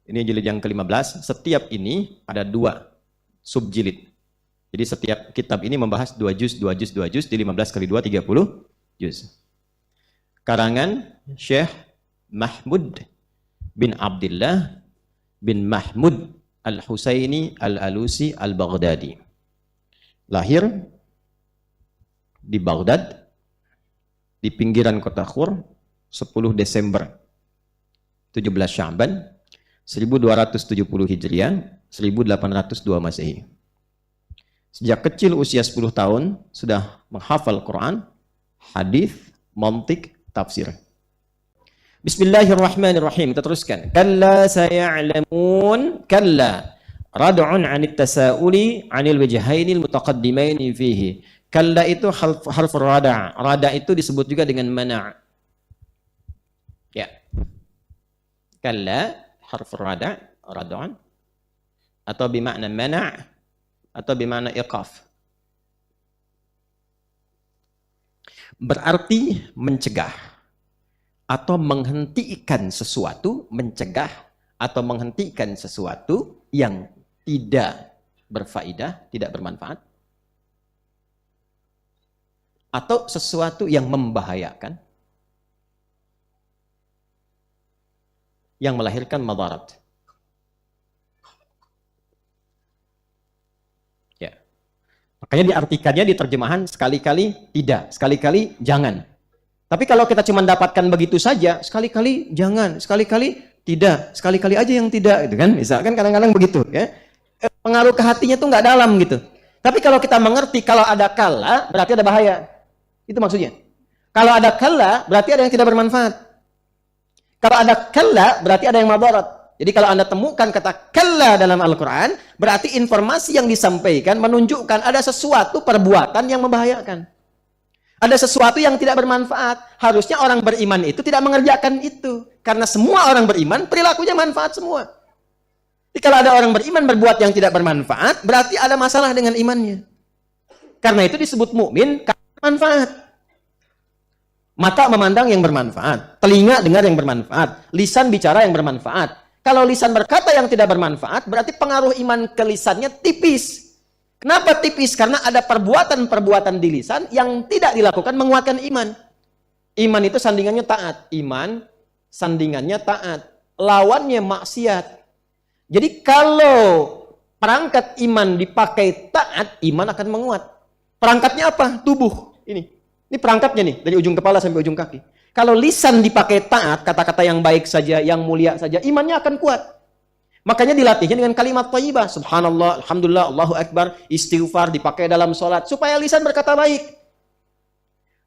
Ini jilid yang ke-15. Setiap ini ada 2 subjilid. Jadi setiap kitab ini membahas 2 juz, 2 juz, 2 juz. Di 15 kali 2, 30 juz. Karangan Syekh Mahmud bin Abdullah bin Mahmud Al-Husaini Al-Alusi Al-Baghdadi. Lahir di Baghdad, di pinggiran kota Khur, 10 Desember 17 Sya'ban 1270 Hijriah, 1802 Masehi. Sejak kecil usia 10 tahun sudah menghafal Quran, hadis, mantik, tafsir. Bismillahirrahmanirrahim. Kita teruskan. Kalla saya'lamun. Kalla rad'un 'anit tasa'uli 'anil wajhainil mutaqaddimaini fihi. Kalla itu harf rada'. Rada' itu disebut juga dengan mana'. Ya. Kalla harf rada', rad'un, atau bimakna mana', atau bimakna iqaf. Berarti mencegah atau menghentikan sesuatu, mencegah atau menghentikan sesuatu yang tidak berfaedah, tidak bermanfaat, atau sesuatu yang membahayakan, yang melahirkan madarat. Ya. Makanya diartikannya di terjemahan sekali-kali tidak, sekali-kali jangan. Tapi kalau kita cuma dapatkan begitu saja, sekali-kali jangan, sekali-kali tidak, sekali-kali aja yang tidak, gitu kan? Misalkan kadang-kadang begitu, ya. Pengaruh ke hatinya tuh nggak dalam gitu. Tapi kalau kita mengerti kalau ada kala berarti ada bahaya. Itu maksudnya. Kalau ada kala berarti ada yang tidak bermanfaat. Kalau ada kala berarti ada yang madarat. Jadi kalau Anda temukan kata kala dalam Al-Qur'an, berarti informasi yang disampaikan menunjukkan ada sesuatu perbuatan yang membahayakan. Ada sesuatu yang tidak bermanfaat. Harusnya orang beriman itu tidak mengerjakan itu. Karena semua orang beriman perilakunya manfaat semua. Jadi kalau ada orang beriman berbuat yang tidak bermanfaat, berarti ada masalah dengan imannya. Karena itu disebut mukmin karena manfaat. Mata memandang yang bermanfaat, telinga dengar yang bermanfaat, lisan bicara yang bermanfaat. Kalau lisan berkata yang tidak bermanfaat, berarti pengaruh iman ke lisannya tipis. Kenapa tipis? Karena ada perbuatan-perbuatan di lisan yang tidak dilakukan menguatkan iman. Iman itu sandingannya taat. Iman sandingannya taat. Lawannya maksiat. Jadi kalau perangkat iman dipakai taat, iman akan menguat. Perangkatnya apa? Tubuh. Ini perangkatnya nih, dari ujung kepala sampai ujung kaki. Kalau lisan dipakai taat, kata-kata yang baik saja, yang mulia saja, imannya akan kuat. Makanya dilatihnya dengan kalimat thayyibah, subhanallah, alhamdulillah, Allahu akbar, istighfar dipakai dalam sholat supaya lisan berkata baik.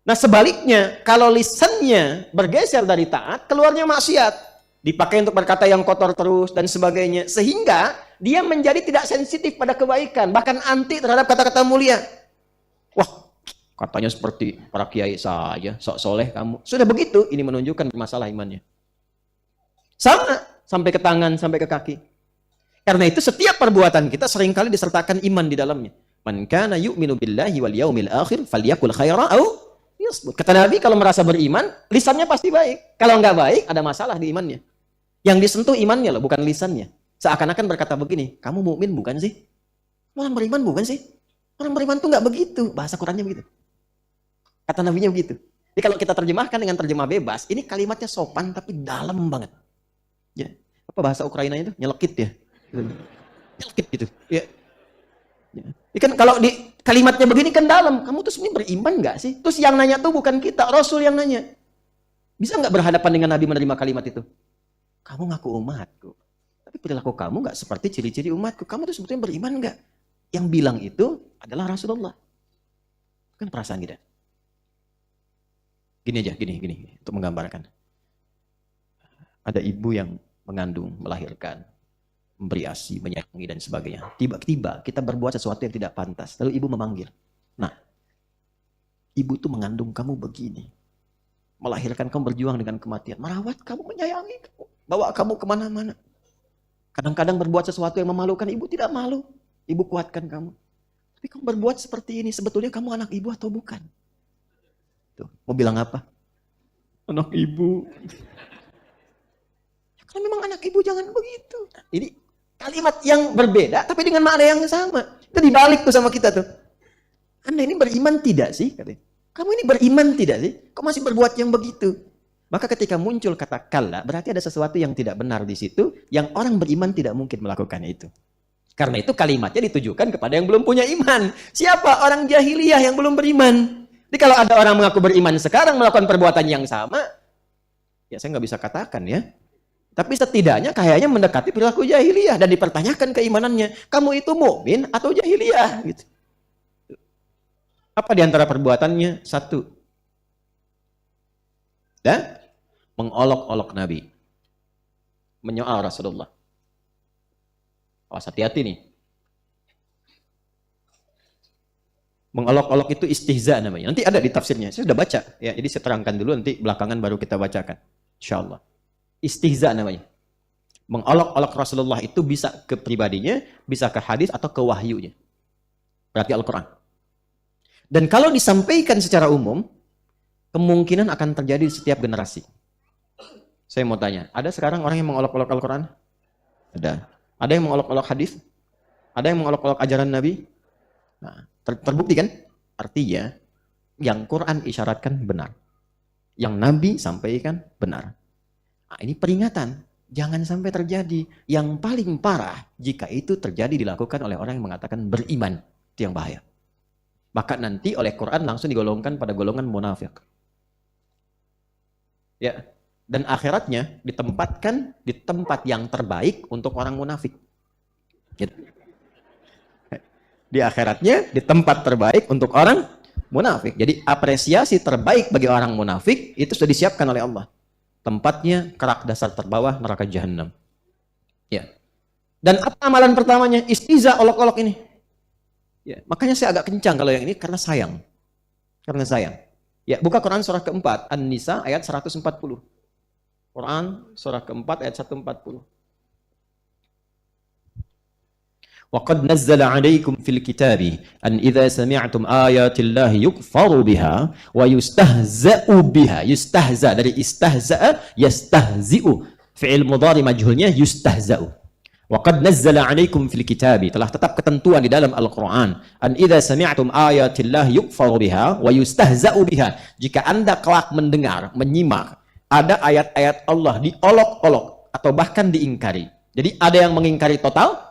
Nah sebaliknya, kalau lisannya bergeser dari taat, keluarnya maksiat, dipakai untuk berkata yang kotor terus dan sebagainya, sehingga dia menjadi tidak sensitif pada kebaikan, bahkan anti terhadap kata-kata mulia. Wah, katanya seperti para kiai saja, sok soleh kamu. Sudah begitu, ini menunjukkan masalah imannya. Sama, sampai ke tangan, sampai ke kaki. Karena itu setiap perbuatan kita seringkali disertakan iman di dalamnya. Man kana yu'minu billahi wal yaumil akhir falyakul khaira au yasmut. Kata Nabi, kalau merasa beriman, lisannya pasti baik. Kalau nggak baik, ada masalah di imannya. Yang disentuh imannya loh, bukan lisannya. Seakan-akan berkata begini, kamu mukmin bukan sih? Orang beriman bukan sih? Orang beriman tuh nggak begitu. Bahasa Qurannya begitu. Kata Nabinya begitu. Jadi kalau kita terjemahkan dengan terjemah bebas, ini kalimatnya sopan tapi dalam banget. Ya. Apa bahasa Ukraina itu? Nyelekit ya. Nyelekit gitu. Ya. Ya. Ini kan kalau di kalimatnya begini kan dalam. Kamu tuh sebenarnya beriman nggak sih? Terus yang nanya tuh bukan kita, Rasul yang nanya. Bisa nggak berhadapan dengan Nabi menerima kalimat itu? Kamu ngaku umatku, tapi perilaku kamu nggak seperti ciri-ciri umatku. Kamu tuh sebetulnya beriman nggak? Yang bilang itu adalah Rasulullah. Kan perasaan kita. Gini aja, gini, untuk menggambarkan. Ada ibu yang mengandung, melahirkan, memberi ASI, menyayangi dan sebagainya. Tiba-tiba kita berbuat sesuatu yang tidak pantas. Lalu ibu memanggil. Nah, ibu tuh mengandung kamu begini. Melahirkan kamu, berjuang dengan kematian. Merawat kamu, menyayangi kamu. Bawa kamu kemana-mana. Kadang-kadang berbuat sesuatu yang memalukan, ibu tidak malu. Ibu kuatkan kamu. Tapi kamu berbuat seperti ini, sebetulnya kamu anak ibu atau bukan? Tuh, mau bilang apa? Anak ibu. Kalau memang anak ibu jangan begitu. Ini kalimat yang berbeda tapi dengan makna yang sama. Itu dibalik tuh sama kita tuh. Anda ini beriman tidak sih? Katanya. Kamu ini beriman tidak sih? Kok masih berbuat yang begitu? Maka ketika muncul kata kalla, berarti ada sesuatu yang tidak benar di situ, yang orang beriman tidak mungkin melakukannya itu. Karena itu kalimatnya ditujukan kepada yang belum punya iman. Siapa? Orang jahiliyah yang belum beriman. Jadi kalau ada orang mengaku beriman sekarang melakukan perbuatan yang sama, ya saya nggak bisa katakan ya. Tapi setidaknya kayaknya mendekati perilaku jahiliyah dan dipertanyakan keimanannya. Kamu itu mukmin atau jahiliyah? Gitu. Apa di antara perbuatannya? Satu, dan mengolok-olok Nabi, menyoal Rasulullah. Awas, hati-hati nih. Mengolok-olok itu istihza namanya. Nanti ada di tafsirnya. Saya sudah baca. Ya, jadi saya terangkan dulu, nanti belakangan baru kita bacakan. InsyaAllah. Istihza namanya. Mengolok-olok Rasulullah itu bisa ke pribadinya, bisa ke hadis atau ke wahyunya. Berarti Al-Quran. Dan kalau disampaikan secara umum, kemungkinan akan terjadi di setiap generasi. Saya mau tanya, ada sekarang orang yang mengolok-olok Al-Quran? Ada. Ada yang mengolok-olok hadis? Ada yang mengolok-olok ajaran Nabi? Nah, terbukti kan? Artinya, yang Quran isyaratkan benar. Yang Nabi sampaikan benar. Nah, ini peringatan. Jangan sampai terjadi. Yang paling parah, jika itu terjadi dilakukan oleh orang yang mengatakan beriman. Itu yang bahaya. Maka nanti oleh Quran langsung digolongkan pada golongan munafik. Ya. Dan akhiratnya ditempatkan di tempat yang terbaik untuk orang munafik. Gitu. Di akhiratnya di tempat terbaik untuk orang munafik. Jadi apresiasi terbaik bagi orang munafik itu sudah disiapkan oleh Allah. Tempatnya kerak dasar terbawah neraka jahanam. Ya. Dan apa amalan pertamanya? Istiza, olok-olok ini. Ya, makanya saya agak kencang kalau yang ini karena sayang. Karena sayang. Ya, buka Quran surah keempat, An-Nisa ayat 140. Quran surah keempat ayat 140. وَقَدْ نَزَّلَ عَلَيْكُمْ فِي الْكِتَابِ أَنْ إِذَا سَمِعْتُمْ آيَاتِ اللَّهِ يُكْفَرُ بِهَا وَيُسْتَهْزَأُ بِهَا. Yustahza dari istahza'a yastahzi'u. Fi'il mudhari majhulnya yustahza'u. وَقَدْ نَزَّلَ عَلَيْكُمْ فِي الْكِتَابِ. Telah tetap ketentuan di dalam Al-Quran. أَنْ إِذَا سَمِعْتُمْ آيَاتِ اللَّهِ يُكْفَرُ بِهَا وَيُسْتَهْزَأُ بِهَا. Jika Anda kelak mendengar, menyimak ada ayat-ayat Allah diolok-olok atau bahkan diingkari. Jadi ada yang mengingkari total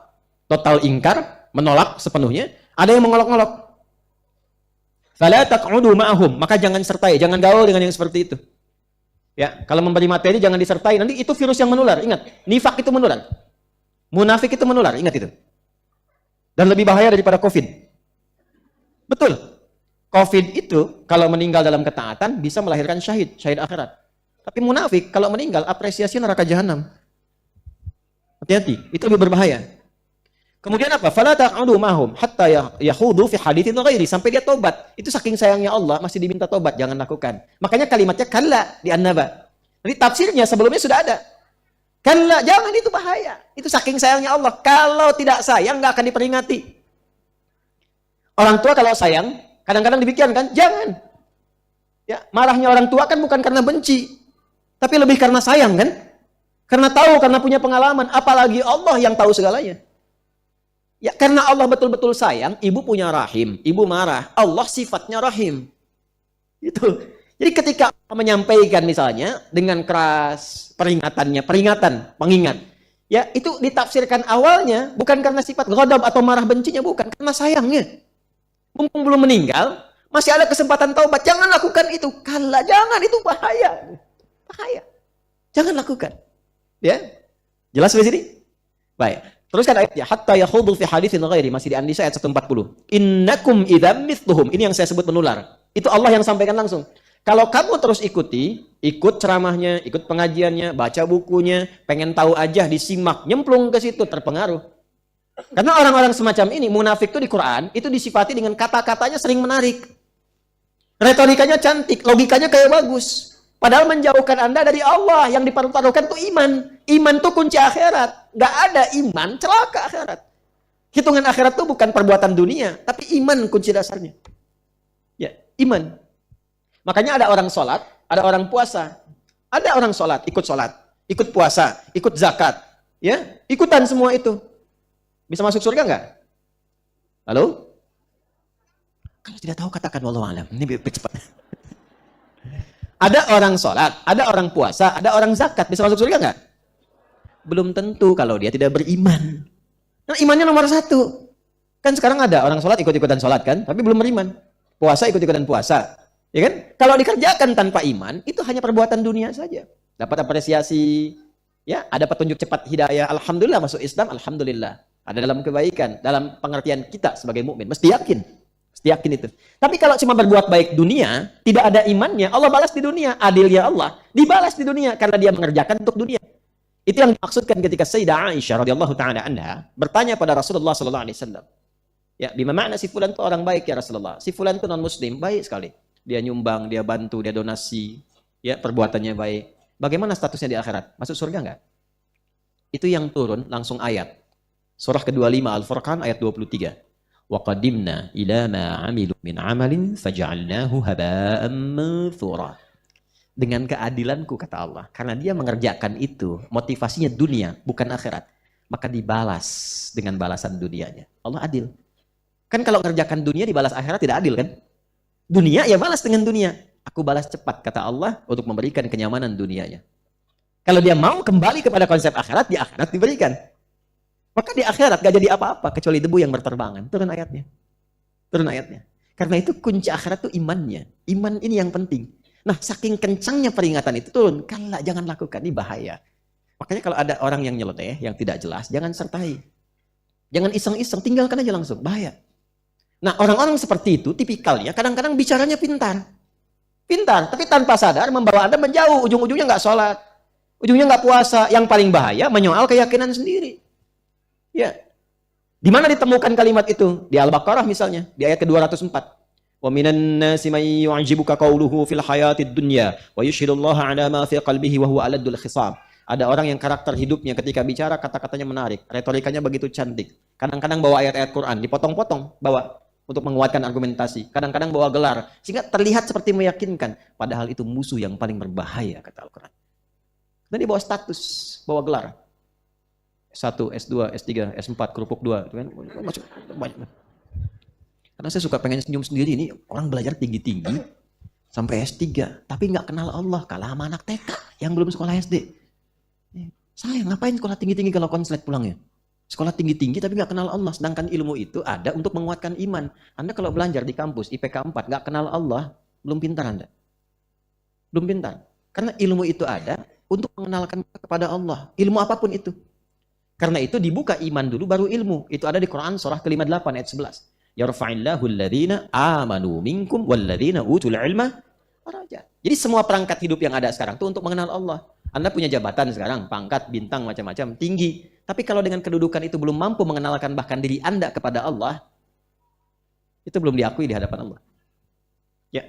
ingkar, menolak sepenuhnya. Ada yang mengolok-olok. Fala taq'udu ma'ahum, maka jangan sertai, jangan gaul dengan yang seperti itu. Ya, kalau memberi materi jangan disertai, nanti itu virus yang menular. Ingat, nifak itu menular. Munafik itu menular, ingat itu. Dan lebih bahaya daripada COVID. Betul. COVID itu kalau meninggal dalam ketaatan bisa melahirkan syahid akhirat. Tapi munafik kalau meninggal apresiasi neraka jahanam. Hati-hati, itu lebih berbahaya. Kemudian apa? Fala taq'udu mahum hatta yakhudu fi haditsin ghairi, sampai dia tobat. Itu saking sayangnya Allah masih diminta tobat, jangan lakukan. Makanya kalimatnya kalla di An-Naba. Jadi tafsirnya sebelumnya sudah ada. Kalla, jangan, itu bahaya. Itu saking sayangnya Allah. Kalau tidak sayang nggak akan diperingati. Orang tua kalau sayang, kadang-kadang demikian kan? Jangan. Ya, marahnya orang tua kan bukan karena benci, tapi lebih karena sayang kan? Karena tahu, karena punya pengalaman. Apalagi Allah yang tahu segalanya. Ya, karena Allah betul-betul sayang, ibu punya rahim, ibu marah, Allah sifatnya rahim. Itu. Jadi ketika menyampaikan misalnya dengan keras peringatan, pengingat, ya itu ditafsirkan awalnya bukan karena sifat ghadab atau marah bencinya, bukan, karena sayangnya. Mumpung belum meninggal, masih ada kesempatan taubat, jangan lakukan itu. Kala, jangan, itu bahaya. Bahaya. Jangan lakukan. Ya. Jelas di sini? Baik. Teruskan ayatnya, hatta yakhudu fi haditsin ghairi, masih di An-Nisa ayat 140. Innakum idzam mithluhum. Ini yang saya sebut menular. Itu Allah yang sampaikan langsung. Kalau kamu terus ikut ceramahnya, ikut pengajiannya, baca bukunya, pengen tahu aja, disimak, nyemplung ke situ, terpengaruh. Karena orang-orang semacam ini, munafik itu di Quran, itu disifati dengan kata-katanya sering menarik. Retorikanya cantik, logikanya kayak bagus. Padahal menjauhkan Anda dari Allah. Yang dipertaruhkan itu iman. Iman itu kunci akhirat. Nggak ada iman, celaka akhirat. Hitungan akhirat itu bukan perbuatan dunia, tapi iman kunci dasarnya. Ya, iman. Makanya ada orang sholat, ada orang puasa. Ada orang sholat, ikut puasa, ikut zakat. Ya, ikutan semua itu. Bisa masuk surga nggak? Halo? Kalau tidak tahu katakan wallahu a'lam. Ini lebih cepat. Ada orang sholat, ada orang puasa, ada orang zakat. Bisa masuk surga nggak? Belum tentu kalau dia tidak beriman. Nah, imannya nomor 1. Kan sekarang ada orang sholat ikut-ikutan sholat kan, tapi belum beriman. Puasa ikut-ikutan puasa. Ya kan? Kalau dikerjakan tanpa iman, itu hanya perbuatan dunia saja. Dapat apresiasi, ya, ada petunjuk cepat hidayah. Alhamdulillah masuk Islam, alhamdulillah. Ada dalam kebaikan, dalam pengertian kita sebagai mukmin. Mesti yakin. Yakin itu. Tapi kalau cuma berbuat baik dunia, tidak ada imannya, Allah balas di dunia. Adilnya Allah dibalas di dunia karena dia mengerjakan untuk dunia. Itu yang dimaksudkan ketika Sayyidah Aisyah radhiyallahu taala anha bertanya pada Rasulullah sallallahu alaihi wasallam. Ya, bima makna si fulan itu orang baik ya Rasulullah? Si fulan itu non muslim, baik sekali. Dia nyumbang, dia bantu, dia donasi, ya, perbuatannya baik. Bagaimana statusnya di akhirat? Masuk surga enggak? Itu yang turun langsung ayat. Surah ke-25 Al-Furqan ayat 23. وَقَدِمْنَا إِلَى مَا عَمِلُوا مِنْ عَمَلٍ فَجَعَلْنَاهُ هَبَاءً مَنْثُورًا. Dengan keadilanku, kata Allah, karena dia mengerjakan itu, motivasinya dunia, bukan akhirat, maka dibalas dengan balasan dunianya. Allah adil. Kan kalau mengerjakan dunia dibalas akhirat tidak adil kan? Dunia ya balas dengan dunia. Aku balas cepat, kata Allah, untuk memberikan kenyamanan dunianya. Kalau dia mau kembali kepada konsep akhirat, di akhirat diberikan. Maka di akhirat gak jadi apa-apa kecuali debu yang berterbangan. Turun ayatnya. Turun ayatnya. Karena itu kunci akhirat itu imannya. Iman ini yang penting. Nah, saking kencangnya peringatan itu turun. Kala, jangan lakukan, ini bahaya. Makanya kalau ada orang yang nyeleneh, yang tidak jelas, jangan sertai. Jangan iseng-iseng, tinggalkan aja langsung. Bahaya. Nah, orang-orang seperti itu tipikalnya kadang-kadang bicaranya pintar. Pintar, tapi tanpa sadar membawa Anda menjauh. Ujung-ujungnya nggak sholat. Ujungnya nggak puasa. Yang paling bahaya menyoal keyakinan sendiri. Ya, di mana ditemukan kalimat itu? Di Al-Baqarah misalnya, di ayat ke-204. Wa minan nasi may yu'jibuka qawluhu fil hayatid dunya wa yushhidullaha 'ala ma fi qalbihi wa huwa aladul khisam. Ada orang yang karakter hidupnya ketika bicara kata-katanya menarik, retorikanya begitu cantik. Kadang-kadang bawa ayat-ayat Quran, dipotong-potong, bawa untuk menguatkan argumentasi. Kadang-kadang bawa gelar, sehingga terlihat seperti meyakinkan. Padahal itu musuh yang paling berbahaya, kata Al-Quran. Dan dia bawa status, bawa gelar. S1, S2, S3, S4, kerupuk 2, itu kan banyak. Karena saya suka pengen senyum sendiri, ini orang belajar tinggi-tinggi sampai S3, tapi nggak kenal Allah, kalah sama anak TK yang belum sekolah SD. Saya ngapain sekolah tinggi-tinggi kalau konslet pulangnya? Sekolah tinggi-tinggi tapi nggak kenal Allah, sedangkan ilmu itu ada untuk menguatkan iman. Anda kalau belajar di kampus IPK 4 nggak kenal Allah, belum pintar Anda. Belum pintar. Karena ilmu itu ada untuk mengenalkan kepada Allah. Ilmu apapun itu. Karena itu dibuka iman dulu baru ilmu. Itu ada di Quran surah ke-58 ayat 11. Yarfa'illahu alladhina amanu minkum walladhina utul ilma daraja. Jadi semua perangkat hidup yang ada sekarang itu untuk mengenal Allah. Anda punya jabatan sekarang, pangkat, bintang, macam-macam, tinggi. Tapi kalau dengan kedudukan itu belum mampu mengenalkan bahkan diri Anda kepada Allah, itu belum diakui di hadapan Allah. Ya.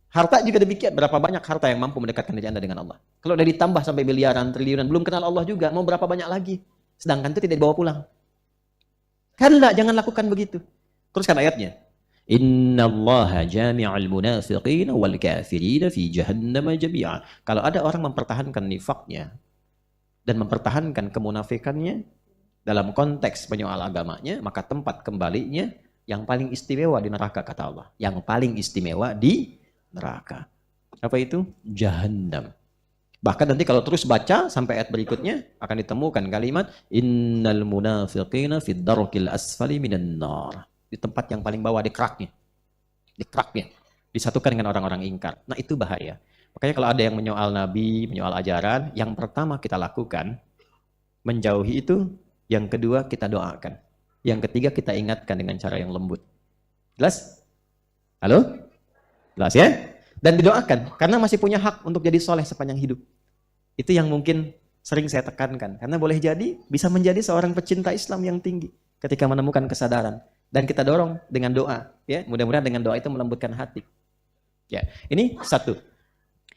Harta juga demikian. Berapa banyak harta yang mampu mendekatkan diri Anda dengan Allah? Kalau udah ditambah sampai miliaran, triliunan, belum kenal Allah juga, mau berapa banyak lagi? Sedangkan itu tidak dibawa pulang. Karena jangan lakukan begitu. Teruskan ayatnya. Innallaha jami'al munafiqina wal kafirina fi jahannam jami'a. Kalau ada orang mempertahankan nifaknya dan mempertahankan kemunafikannya dalam konteks penyoal agamanya, maka tempat kembalinya yang paling istimewa di neraka, kata Allah. Yang paling istimewa di neraka. Apa itu? Jahannam. Bahkan nanti kalau terus baca sampai ayat berikutnya akan ditemukan kalimat innal munafiqina fid darkil asfali minan nar. Di tempat yang paling bawah, di keraknya. Disatukan dengan orang-orang ingkar. Nah, itu bahaya. Makanya kalau ada yang menyoal Nabi, menyoal ajaran, yang pertama kita lakukan menjauhi itu, yang kedua kita doakan. Yang ketiga kita ingatkan dengan cara yang lembut. Jelas? Halo? Jelas ya? Dan didoakan, karena masih punya hak untuk jadi soleh sepanjang hidup. Itu yang mungkin sering saya tekankan. Karena boleh jadi bisa menjadi seorang pecinta Islam yang tinggi ketika menemukan kesadaran. Dan kita dorong dengan doa. Ya, mudah-mudahan dengan doa itu melembutkan hati. Ya, ini satu.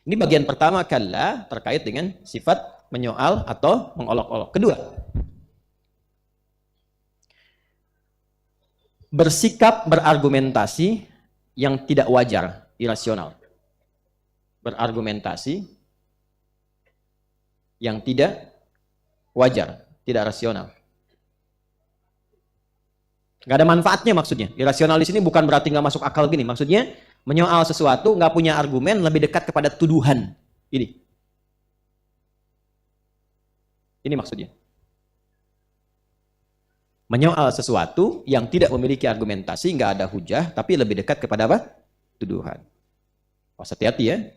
Ini bagian pertama kala terkait dengan sifat menyoal atau mengolok-olok. Kedua, bersikap berargumentasi yang tidak wajar, irasional. Berargumentasi yang tidak wajar, tidak rasional. Nggak ada manfaatnya maksudnya. Irasional di sini bukan berarti nggak masuk akal gini. Maksudnya menyoal sesuatu nggak punya argumen, lebih dekat kepada tuduhan. Ini maksudnya. Menyoal sesuatu yang tidak memiliki argumentasi, nggak ada hujah, tapi lebih dekat kepada apa? Tuduhan. Oh, hati-hati ya.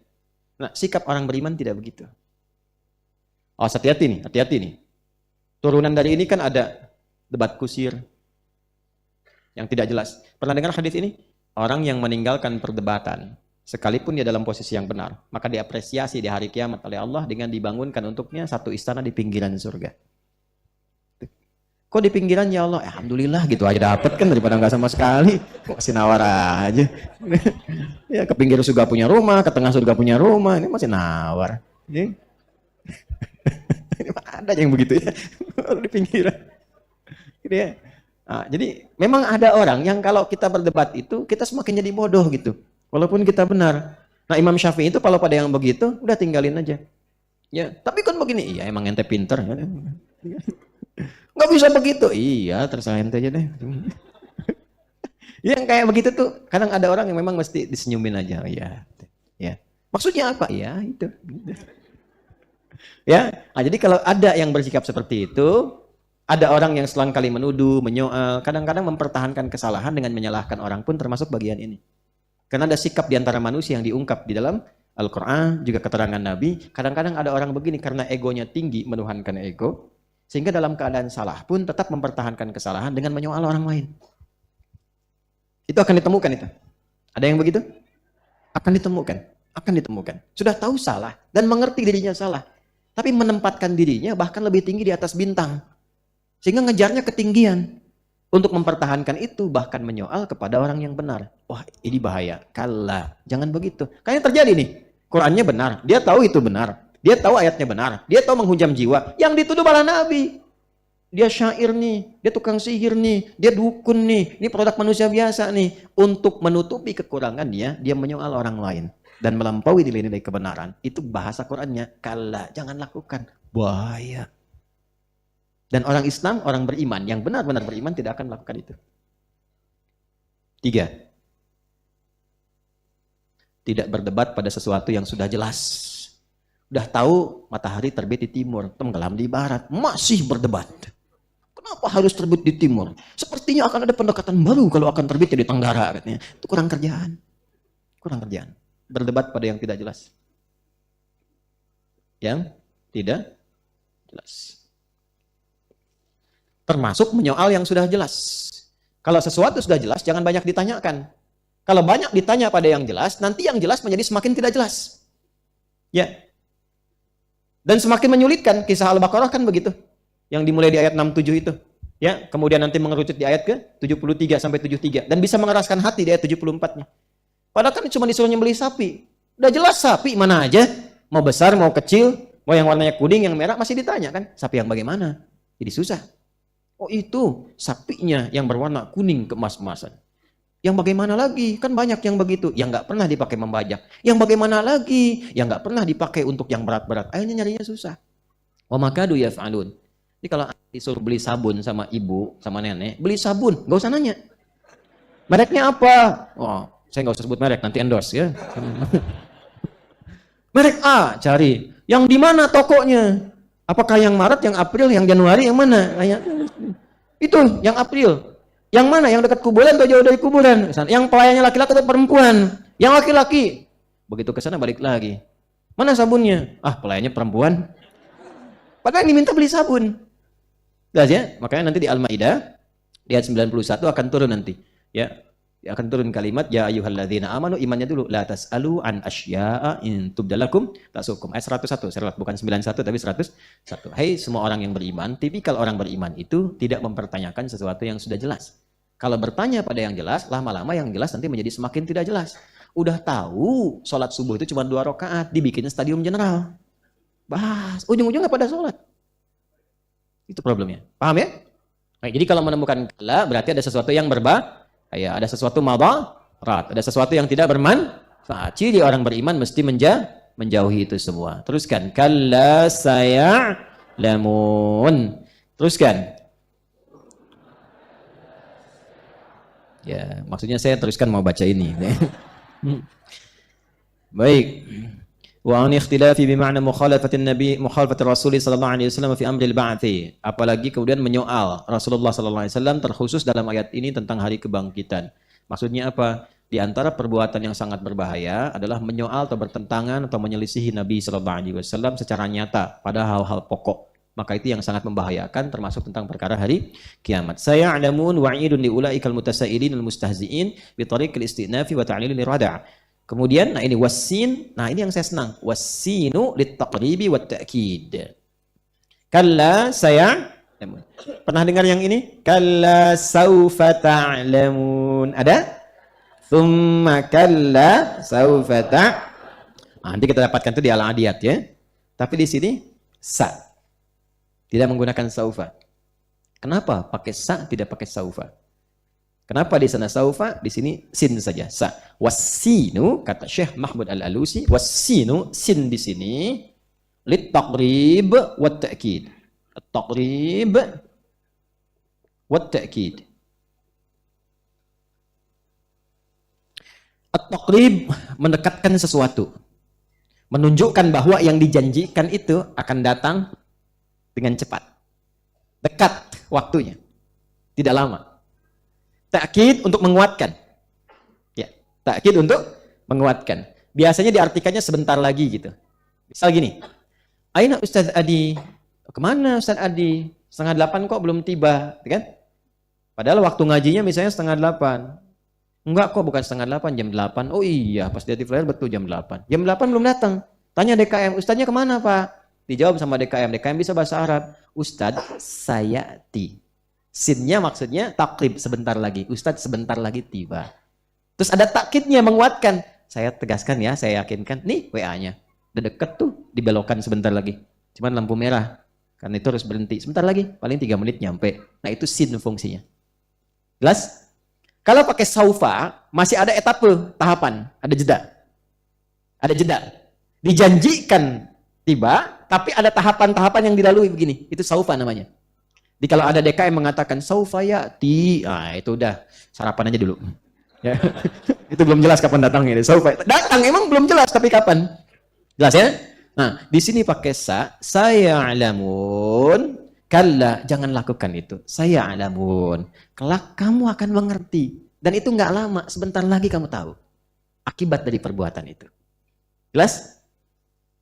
Nah, sikap orang beriman tidak begitu. Oh, hati-hati nih. Turunan dari ini kan ada debat kusir yang tidak jelas. Pernah dengar hadis ini? Orang yang meninggalkan perdebatan, sekalipun dia dalam posisi yang benar, maka diapresiasi di hari kiamat oleh Allah dengan dibangunkan untuknya satu istana di pinggiran surga. Kok di pinggiran ya Allah? Alhamdulillah gitu aja dapat kan daripada nggak sama sekali. Kok kasih nawar aja. Ya ke pinggir surga punya rumah, ke tengah surga punya rumah, ini masih nawar. Ini ada yang begitu ya. Di pinggiran. Gitu ya. Nah, jadi memang ada orang yang kalau kita berdebat itu kita semakin jadi bodoh gitu. Walaupun kita benar. Nah, Imam Syafi'i itu kalau pada yang begitu udah tinggalin aja. Ya, tapi kan begini, iya emang ente pinter. Nggak bisa begitu. Iya, terserah ente aja deh. Yang kayak begitu tuh kadang ada orang yang memang mesti disenyumin aja. Iya. Ya. Maksudnya apa? Ya, itu. Ya. Nah, jadi kalau ada yang bersikap seperti itu, ada orang yang selang kali menuduh, menyoal, kadang-kadang mempertahankan kesalahan dengan menyalahkan orang pun termasuk bagian ini. Karena ada sikap di antara manusia yang diungkap di dalam Al-Quran, juga keterangan Nabi. Kadang-kadang ada orang begini karena egonya tinggi, menuhankan ego, sehingga dalam keadaan salah pun tetap mempertahankan kesalahan dengan menyoal orang lain. Itu akan ditemukan itu. Ada yang begitu? Akan ditemukan. Sudah tahu salah dan mengerti dirinya salah. Tapi menempatkan dirinya bahkan lebih tinggi di atas bintang. Sehingga ngejarnya ketinggian. Untuk mempertahankan itu bahkan menyoal kepada orang yang benar. Wah, ini bahaya. Kala, jangan begitu. Kayaknya terjadi nih. Qurannya benar, dia tahu itu benar. Dia tahu ayatnya benar. Dia tahu menghujam jiwa. Yang dituduh malah Nabi. Dia syair nih, dia tukang sihir nih, dia dukun nih. Ini produk manusia biasa nih. Untuk menutupi kekurangannya, dia menyoal orang lain dan melampaui nilai-nilai kebenaran. Itu bahasa Qurannya. Kala, jangan lakukan. Bahaya. Dan orang Islam, orang beriman, yang benar-benar beriman tidak akan melakukan itu. 3. Tidak berdebat pada sesuatu yang sudah jelas. Udah tahu matahari terbit di timur, tenggelam di barat, masih berdebat. Kenapa harus terbit di timur? Sepertinya akan ada pendekatan baru kalau akan terbit di tenggara, katanya. Itu kurang kerjaan. Berdebat pada yang tidak jelas. Yang tidak jelas. Termasuk menyoal yang sudah jelas. Kalau sesuatu sudah jelas, jangan banyak ditanyakan. Kalau banyak ditanya pada yang jelas, nanti yang jelas menjadi semakin tidak jelas. Ya. Dan semakin menyulitkan. Kisah Al-Baqarah kan begitu. Yang dimulai di ayat 67 itu. Ya, kemudian nanti mengerucut di ayat ke 73 sampai 73. Dan bisa mengeraskan hati di ayat 74-nya. Padahal kan cuma disuruh nyembelih sapi. Udah jelas sapi mana aja. Mau besar, mau kecil, mau yang warnanya kuning, yang merah, masih ditanya kan. Sapi yang bagaimana? Jadi susah. Oh itu sapinya yang berwarna kuning keemas-emasan. Yang bagaimana lagi? Kan banyak yang begitu. Yang nggak pernah dipakai membajak. Yang bagaimana lagi? Yang nggak pernah dipakai untuk yang berat-berat. Akhirnya nyarinya susah. Wa makadu yaf'alun. Jadi kalau disuruh beli sabun sama ibu, sama nenek, beli sabun. Nggak usah nanya. Mereknya apa? Oh, saya nggak usah sebut merek, nanti endorse ya. Merek A, cari. Yang di mana tokonya? Apakah yang Maret, yang April, yang Januari, yang mana? Itu, yang April. Yang mana? Yang dekat kuburan atau jauh dari kuburan? Yang pelayannya laki-laki atau perempuan? Yang laki-laki. Begitu ke sana balik lagi. Mana sabunnya? Ah, pelayannya perempuan. Padahal yang diminta beli sabun. Jelas ya? Makanya nanti di Al-Maidah, di ayat 91 akan turun nanti. Ya, akan turun kalimat ya ayyuhalladzina amanu, imannya dulu la tasalu an asya'a in tubdalakum tasukum. Ayat 101, serat bukan 91 tapi 101. Hai semua orang yang beriman, tipikal orang beriman itu tidak mempertanyakan sesuatu yang sudah jelas. Kalau bertanya pada yang jelas, lama-lama yang jelas nanti menjadi semakin tidak jelas. Udah tahu sholat subuh itu cuma 2 rakaat, dibikin stadium general. Bahas, ujung-ujungnya pada sholat. Itu problemnya. Paham ya? Baik, jadi kalau menemukan kala berarti ada sesuatu yang ya, ada sesuatu madarat, ada sesuatu yang tidak bermanfaat. Ciri orang beriman mesti menjauhi itu semua. Teruskan, kalla saya'lamun. Teruskan. Ya, maksudnya saya teruskan mau baca ini. Baik. Wa an ikhtilafi bi ma'na mukhalafatin nabi mukhalafatir rasul sallallahu alaihi wasallam fi amril ba'thi. Apalagi kemudian menyoal Rasulullah sallallahu alaihi wasallam terkhusus dalam ayat ini tentang hari kebangkitan. Maksudnya apa? Di antara perbuatan yang sangat berbahaya adalah menyoal atau bertentangan atau menyelisihi Nabi sallallahu alaihi wasallam secara nyata pada hal-hal pokok. Maka itu yang sangat membahayakan, termasuk tentang perkara hari kiamat. Saya'lamun wa'idun li ulaikal mutasailin al mustahzi'in bi tariqil istinafi wa ta'lilil irada'. Kemudian, nah ini wassin, nah ini yang saya senang. Wassinu littaqribi wat ta'kid. Kalla pernah dengar yang ini? Kalla saufa ta'lamun. Ada? Tsumma kalla saufa nanti kita dapatkan itu di Al-Adiyat ya. Tapi di sini sa. Tidak menggunakan saufa. Kenapa pakai sa tidak pakai saufa? Kenapa di sana saufa, di sini sin saja, sa. Wassinu, kata Syekh Mahmud Al-Alusi, wassinu, sin di sini, lit-taqrib wat-ta'kid. At-taqrib wat-ta'kid. At-taqrib mendekatkan sesuatu. Menunjukkan bahwa yang dijanjikan itu akan datang dengan cepat. Dekat waktunya. Tidak lama. Ta'kid untuk menguatkan. Ya, ta'kid untuk menguatkan. Biasanya diartikannya sebentar lagi gitu. Misal gini. Aina Ustaz Adi? Kemana Ustaz Adi? 7:30 kok belum tiba, kan? Padahal waktu ngajinya misalnya 7:30. Enggak kok, bukan 7:30, jam 8. Oh iya, pas dia di flyer betul jam 8. Jam 8 belum datang. Tanya DKM, Ustaznya kemana Pak? Dijawab sama DKM. DKM bisa bahasa Arab. Ustaz sayati. Sinnya maksudnya takrib, sebentar lagi. Ustadz sebentar lagi tiba. Terus ada takkidnya menguatkan. Saya tegaskan ya, saya yakinkan. Nih WA-nya. Udah deket tuh, dibelokkan sebentar lagi. Cuman lampu merah. Karena itu harus berhenti. Sebentar lagi, paling 3 menit nyampe. Nah itu sin fungsinya. Jelas? Kalau pakai saufa, masih ada etape, tahapan. Ada jeda. Ada jeda. Dijanjikan tiba, tapi ada tahapan-tahapan yang dilalui begini. Itu saufa namanya. Jadi kalau ada DKM mengatakan saufa ya'ti, nah itu udah sarapan aja dulu. Ya. Itu belum jelas kapan datangnya. Saufa datang emang belum jelas tapi kapan. Jelas ya? Nah, di sini pakai saya'lamun. Kalla, jangan lakukan itu. Saya'lamun. Kelak kamu akan mengerti. Dan itu nggak lama, sebentar lagi kamu tahu akibat dari perbuatan itu. Jelas?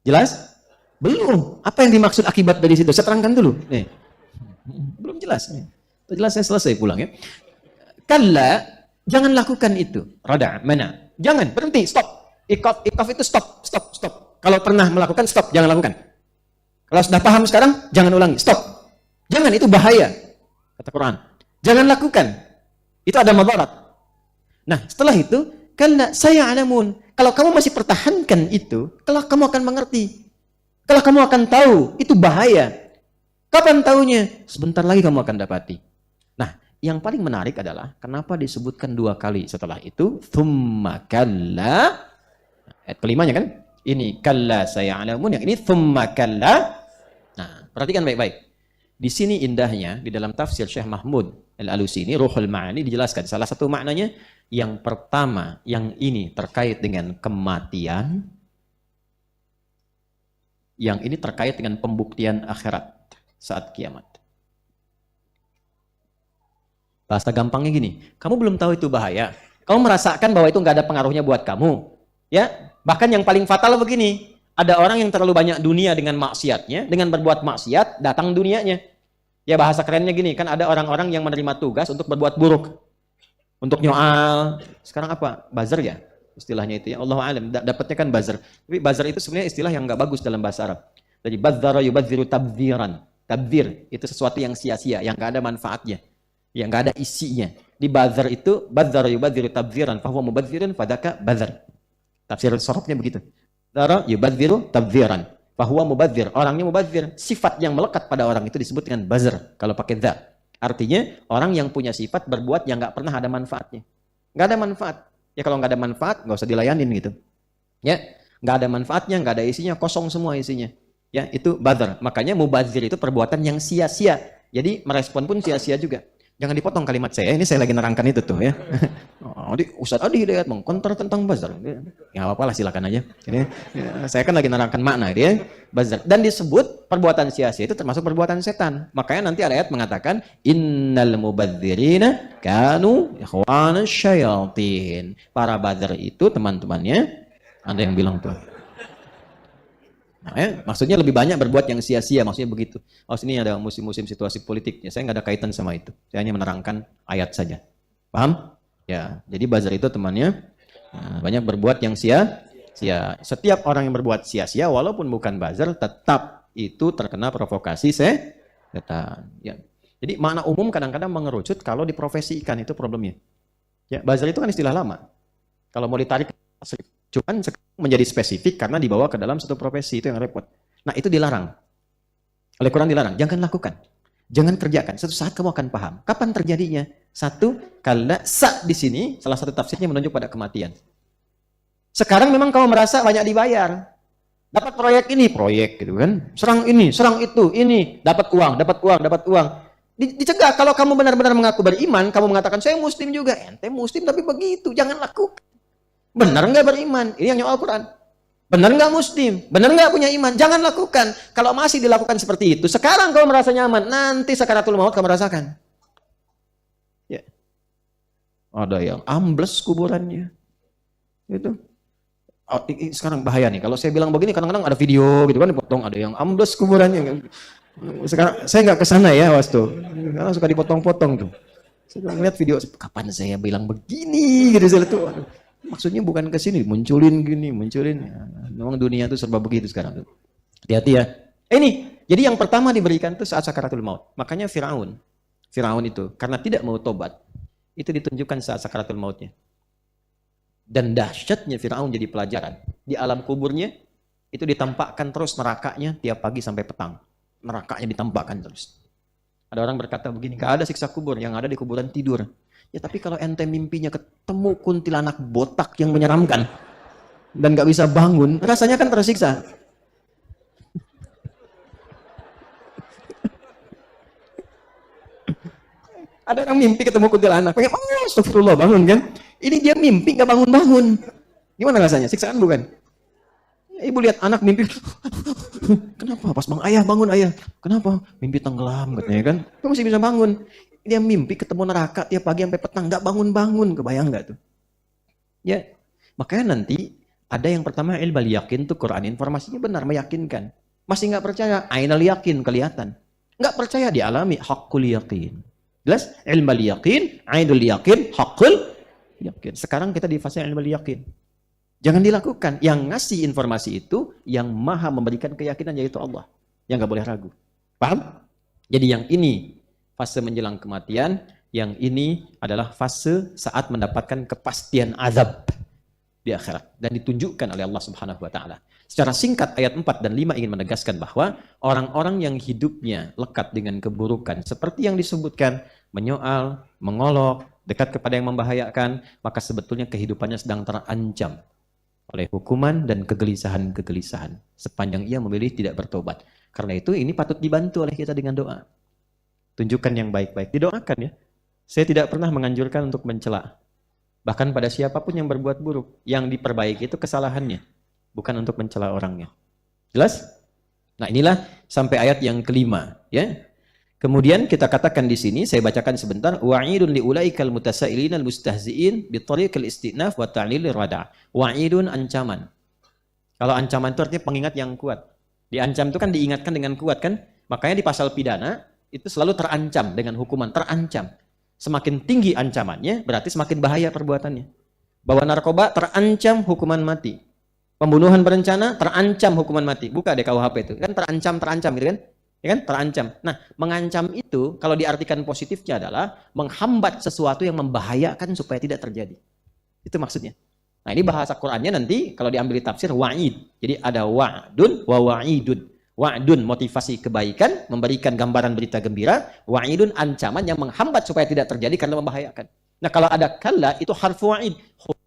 Jelas? Belum. Apa yang dimaksud akibat dari situ? Saya terangkan dulu. Nih. Belum jelas. Jelas saya selesai pulang ya. Kalla, jangan lakukan itu. Rada, mana? Jangan, berhenti, stop. Ikaf itu stop. Kalau pernah melakukan, stop, jangan lakukan. Kalau sudah paham sekarang, jangan ulangi, stop. Jangan, itu bahaya. Kata Quran. Jangan lakukan. Itu ada madarat. Nah, setelah itu, kalla saya'lamun. Kalau kamu masih pertahankan itu, kalau kamu akan mengerti. Kalau kamu akan tahu, itu bahaya. Kapan tahunya? Sebentar lagi kamu akan dapati. Nah, yang paling menarik adalah kenapa disebutkan 2 kali setelah itu thumma kalla. Ayat kelimanya kan? Ini kalla saya'lamun, yang ini thumma kalla. Nah, perhatikan baik-baik. Di sini indahnya di dalam tafsir Syekh Mahmud Al-Alusi ini Ruhul Ma'ani dijelaskan salah satu maknanya yang pertama, yang ini terkait dengan kematian, yang ini terkait dengan pembuktian akhirat saat kiamat. Bahasa gampangnya gini, kamu belum tahu itu bahaya, kamu merasakan bahwa itu nggak ada pengaruhnya buat kamu, ya. Bahkan yang paling fatal begini, ada orang yang terlalu banyak dunia dengan maksiatnya, dengan berbuat maksiat datang dunianya. Ya bahasa kerennya gini, kan ada orang-orang yang menerima tugas untuk berbuat buruk, untuk nyoal. Sekarang apa? Buzzer ya? Istilahnya itu ya, Allahu a'lam, dapatnya kan buzzer. Tapi buzzer itu sebenarnya istilah yang nggak bagus dalam bahasa Arab. Jadi badzara yubadziru tabdziran. Tabdzir itu sesuatu yang sia-sia, yang nggak ada manfaatnya, yang nggak ada isinya. Di buzzer itu badzara yubadziru tabdziran, fahuwa mubadzirun fadaka badzar. Tafsir sorofnya begitu. Badzara yubadziru tabdziran, fahuwa mubadzir. Orangnya mubadzir. Sifat yang melekat pada orang itu disebut dengan buzzer kalau pakai dza. Artinya orang yang punya sifat berbuat yang nggak pernah ada manfaatnya. Nggak ada manfaat. Ya kalau nggak ada manfaat, nggak usah dilayanin gitu. Ya, nggak ada manfaatnya, nggak ada isinya, kosong semua isinya. Ya, itu badzar. Makanya mubadzir itu perbuatan yang sia-sia. Jadi merespon pun sia-sia juga. Jangan dipotong kalimat saya. Ini saya lagi nerangkan itu tuh ya. Oh, Ustaz Adi Hidayat mengkonter tentang badzar. Ya apa-apa lah, silakan aja. Ini ya, saya kan lagi nerangkan makna dia badzar. Dan disebut perbuatan sia-sia itu termasuk perbuatan setan. Makanya nanti ada ayat mengatakan innal mubadzirina kanu ikhwana syayatin. Para badzar itu teman-temannya, ada yang bilang tuh. Nah, ya, maksudnya lebih banyak berbuat yang sia-sia, maksudnya begitu. Oh, sini ada musim-musim situasi politik. Ya, saya nggak ada kaitan sama itu. Saya hanya menerangkan ayat saja. Paham? Ya, jadi buzzer itu temannya banyak berbuat yang sia-sia. Setiap orang yang berbuat sia-sia, walaupun bukan buzzer, tetap itu terkena provokasi setan. Ya. Jadi makna umum kadang-kadang mengerucut kalau diprofesikan, itu problemnya. Ya, buzzer itu kan istilah lama. Kalau mau ditarik, cuman menjadi spesifik karena dibawa ke dalam satu profesi, itu yang repot. Nah, itu dilarang. Oleh Quran dilarang, jangan lakukan. Jangan kerjakan. Suatu saat kamu akan paham. Kapan terjadinya? Satu, kalla sa di sini salah satu tafsirnya menunjuk pada kematian. Sekarang memang kamu merasa banyak dibayar. Dapat proyek ini, proyek gitu kan. Serang ini, serang itu, ini, dapat uang. Dicegah. Kalau kamu benar-benar mengaku beriman, kamu mengatakan saya muslim juga. Ente muslim tapi begitu, jangan lakukan. Benar nggak beriman? Ini yang nyawa Al-Quran. Benar nggak muslim? Benar nggak punya iman? Jangan lakukan. Kalau masih dilakukan seperti itu, sekarang kamu merasa nyaman, nanti sakaratul maut kamu rasakan. Ya. Ada yang ambles kuburannya. Itu. Oh, sekarang bahaya nih. Kalau saya bilang begini, kadang-kadang ada video gitu kan dipotong, ada yang ambles kuburannya. Sekarang saya nggak kesana ya, was tuh. Karena suka dipotong-potong tuh. Saya ngeliat video, kapan saya bilang begini gitu saya tuh. Maksudnya bukan ke sini, munculin. Ya, memang dunia itu serba begitu sekarang. Hati-hati ya. Ini, jadi yang pertama diberikan itu saat sakaratul maut. Makanya Firaun itu karena tidak mau tobat, itu ditunjukkan saat sakaratul mautnya. Dan dahsyatnya Firaun jadi pelajaran. Di alam kuburnya itu ditampakkan terus nerakanya tiap pagi sampai petang. Nerakanya ditampakkan terus. Ada orang berkata begini, gak ada siksa kubur, yang ada di kuburan tidur. Ya tapi kalau ente mimpinya ketemu kuntilanak botak yang menyeramkan dan gak bisa bangun, rasanya kan tersiksa. Ada orang mimpi ketemu kuntilanak, pengen, oh astagfirullah, bangun kan. Ini dia mimpi gak bangun-bangun. Gimana rasanya? Siksaan bukan? Ibu lihat anak mimpi, kenapa? Pas bang ayah bangun ayah, kenapa? Mimpi tenggelam katanya kan, kok masih bisa bangun? Dia mimpi ketemu neraka tiap pagi sampai petang, nggak bangun-bangun, kebayang nggak tuh? Ya, makanya nanti ada yang pertama ilbal yakin tuh Quran, informasinya benar, meyakinkan. Masih nggak percaya, ainal yakin, kelihatan. Nggak percaya, dialami hakul yakin. Jelas? Ilmal yaqin, ainul yaqin, haqqul yaqin. Sekarang kita di fase ilmal yaqin. Jangan dilakukan. Yang ngasih informasi itu yang maha memberikan keyakinan, yaitu Allah. Yang nggak boleh ragu. Paham? Jadi yang ini fase menjelang kematian, yang ini adalah fase saat mendapatkan kepastian azab di akhirat. Dan ditunjukkan oleh Allah Subhanahu wa Ta'ala. Secara singkat, ayat 4 dan 5 ingin menegaskan bahwa orang-orang yang hidupnya lekat dengan keburukan, seperti yang disebutkan, menyoal, mengolok, dekat kepada yang membahayakan, maka sebetulnya kehidupannya sedang terancam oleh hukuman dan kegelisahan-kegelisahan sepanjang ia memilih tidak bertobat. Karena itu ini patut dibantu oleh kita dengan doa. Tunjukkan yang baik-baik, didoakan ya. Saya tidak pernah menganjurkan untuk mencela. Bahkan pada siapapun yang berbuat buruk, yang diperbaiki itu kesalahannya, bukan untuk mencela orangnya. Jelas? Nah, inilah sampai ayat yang kelima, ya. Kemudian kita katakan di sini, saya bacakan sebentar, wa'idun liulaikal mutasailin almustahzi'in bitariqil istinaf wa ta'lil rada'. Wa'idun ancaman. Kalau ancaman itu artinya pengingat yang kuat. Diancam itu kan diingatkan dengan kuat kan? Makanya di pasal pidana itu selalu terancam dengan hukuman, terancam. Semakin tinggi ancamannya, berarti semakin bahaya perbuatannya. Bawa narkoba terancam hukuman mati. Pembunuhan berencana terancam hukuman mati. Buka deh KUHP itu. Kan terancam gitu kan? Ya kan? Terancam. Nah, mengancam itu kalau diartikan positifnya adalah menghambat sesuatu yang membahayakan supaya tidak terjadi. Itu maksudnya. Nah, ini bahasa Qur'annya nanti kalau diambil di tafsir wa'id. Jadi ada wa'dun wa wa'idun. Wa'dun motivasi kebaikan, memberikan gambaran berita gembira, wa'idun ancaman yang menghambat supaya tidak terjadi karena membahayakan. Nah, kalau ada kalla itu harfu wa'id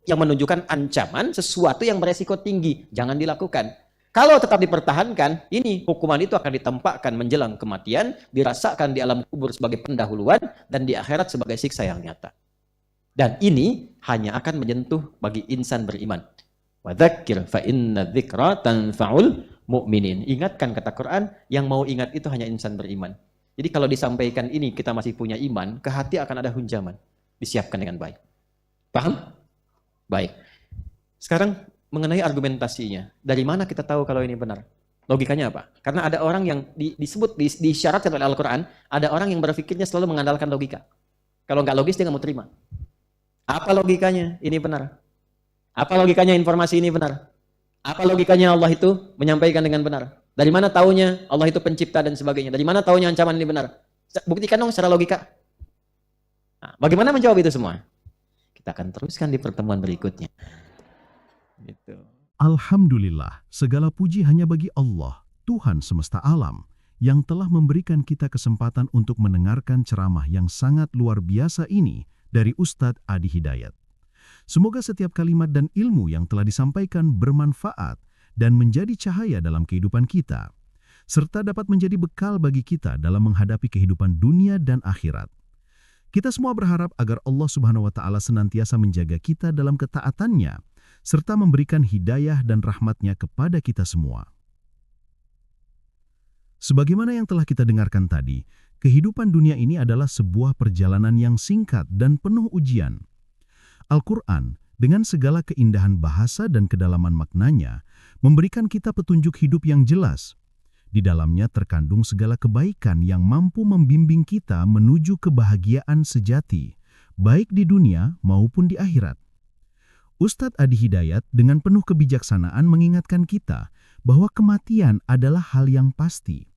yang menunjukkan ancaman sesuatu yang beresiko tinggi, jangan dilakukan. Kalau tetap dipertahankan, ini hukuman itu akan ditempatkan menjelang kematian, dirasakan di alam kubur sebagai pendahuluan, dan di akhirat sebagai siksa yang nyata. Dan ini hanya akan menyentuh bagi insan beriman. Wa dzakir fa inna dzikra tanfa'ul mu'minin. Ingatkan kata Quran, yang mau ingat itu hanya insan beriman. Jadi kalau disampaikan ini kita masih punya iman, ke hati akan ada hunjaman. Disiapkan dengan baik. Paham? Baik. Sekarang mengenai argumentasinya, dari mana kita tahu kalau ini benar? Logikanya apa? Karena ada orang yang disyaratkan oleh Al-Quran, ada orang yang berpikirnya selalu mengandalkan logika. Kalau nggak logis dia nggak mau terima. Apa logikanya ini benar? Apa logikanya informasi ini benar? Apa logikanya Allah itu menyampaikan dengan benar? Dari mana taunya Allah itu pencipta dan sebagainya? Dari mana taunya ancaman ini benar? Buktikan dong secara logika. Nah, bagaimana menjawab itu semua? Kita akan teruskan di pertemuan berikutnya. Gitu. Alhamdulillah, segala puji hanya bagi Allah, Tuhan semesta alam, yang telah memberikan kita kesempatan untuk mendengarkan ceramah yang sangat luar biasa ini dari Ustadz Adi Hidayat. Semoga setiap kalimat dan ilmu yang telah disampaikan bermanfaat dan menjadi cahaya dalam kehidupan kita, serta dapat menjadi bekal bagi kita dalam menghadapi kehidupan dunia dan akhirat. Kita semua berharap agar Allah Subhanahu wa Ta'ala senantiasa menjaga kita dalam ketaatannya, serta memberikan hidayah dan rahmatnya kepada kita semua. Sebagaimana yang telah kita dengarkan tadi, kehidupan dunia ini adalah sebuah perjalanan yang singkat dan penuh ujian. Al-Quran, dengan segala keindahan bahasa dan kedalaman maknanya, memberikan kita petunjuk hidup yang jelas. Di dalamnya terkandung segala kebaikan yang mampu membimbing kita menuju kebahagiaan sejati, baik di dunia maupun di akhirat. Ustadz Adi Hidayat dengan penuh kebijaksanaan mengingatkan kita bahwa kematian adalah hal yang pasti.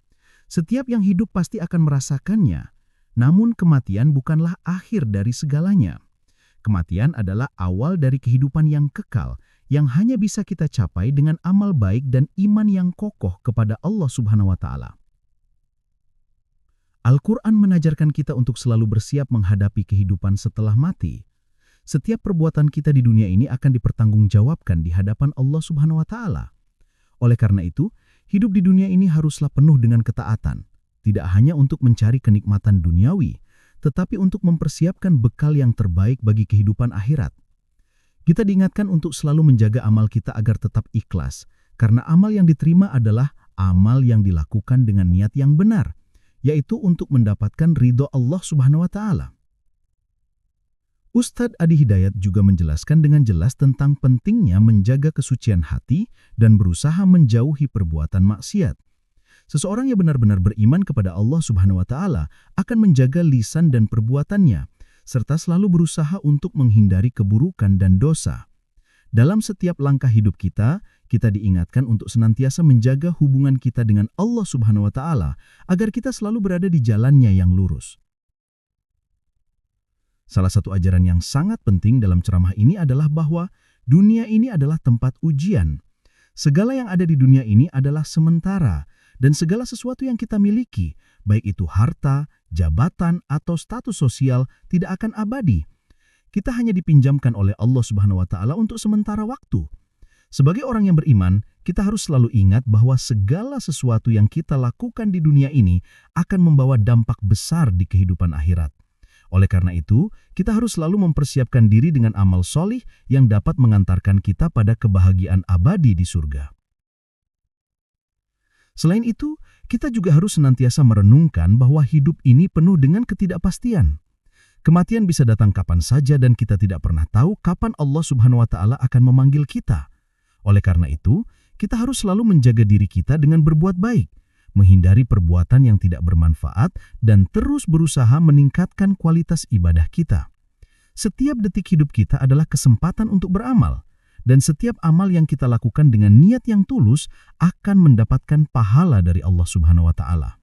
Setiap yang hidup pasti akan merasakannya, namun kematian bukanlah akhir dari segalanya. Kematian adalah awal dari kehidupan yang kekal, yang hanya bisa kita capai dengan amal baik dan iman yang kokoh kepada Allah Subhanahu wa Ta'ala. Al-Quran mengajarkan kita untuk selalu bersiap menghadapi kehidupan setelah mati. Setiap perbuatan kita di dunia ini akan dipertanggungjawabkan di hadapan Allah Subhanahu wa Ta'ala. Oleh karena itu, hidup di dunia ini haruslah penuh dengan ketaatan, tidak hanya untuk mencari kenikmatan duniawi, tetapi untuk mempersiapkan bekal yang terbaik bagi kehidupan akhirat. Kita diingatkan untuk selalu menjaga amal kita agar tetap ikhlas, karena amal yang diterima adalah amal yang dilakukan dengan niat yang benar, yaitu untuk mendapatkan ridho Allah Subhanahu wa Ta'ala. Ustadz Adi Hidayat juga menjelaskan dengan jelas tentang pentingnya menjaga kesucian hati dan berusaha menjauhi perbuatan maksiat. Seseorang yang benar-benar beriman kepada Allah Subhanahu wa Ta'ala akan menjaga lisan dan perbuatannya, serta selalu berusaha untuk menghindari keburukan dan dosa. Dalam setiap langkah hidup kita diingatkan untuk senantiasa menjaga hubungan kita dengan Allah Subhanahu wa Ta'ala agar kita selalu berada di jalannya yang lurus. Salah satu ajaran yang sangat penting dalam ceramah ini adalah bahwa dunia ini adalah tempat ujian. Segala yang ada di dunia ini adalah sementara, dan segala sesuatu yang kita miliki, baik itu harta, jabatan, atau status sosial, tidak akan abadi. Kita hanya dipinjamkan oleh Allah Subhanahu wa Ta'ala untuk sementara waktu. Sebagai orang yang beriman, kita harus selalu ingat bahwa segala sesuatu yang kita lakukan di dunia ini akan membawa dampak besar di kehidupan akhirat. Oleh karena itu, kita harus selalu mempersiapkan diri dengan amal solih yang dapat mengantarkan kita pada kebahagiaan abadi di surga. Selain itu, kita juga harus senantiasa merenungkan bahwa hidup ini penuh dengan ketidakpastian. Kematian bisa datang kapan saja dan kita tidak pernah tahu kapan Allah Subhanahu wa Ta'ala akan memanggil kita. Oleh karena itu, kita harus selalu menjaga diri kita dengan berbuat baik, menghindari perbuatan yang tidak bermanfaat, dan terus berusaha meningkatkan kualitas ibadah kita. Setiap detik hidup kita adalah kesempatan untuk beramal, dan setiap amal yang kita lakukan dengan niat yang tulus akan mendapatkan pahala dari Allah Subhanahu wa Ta'ala.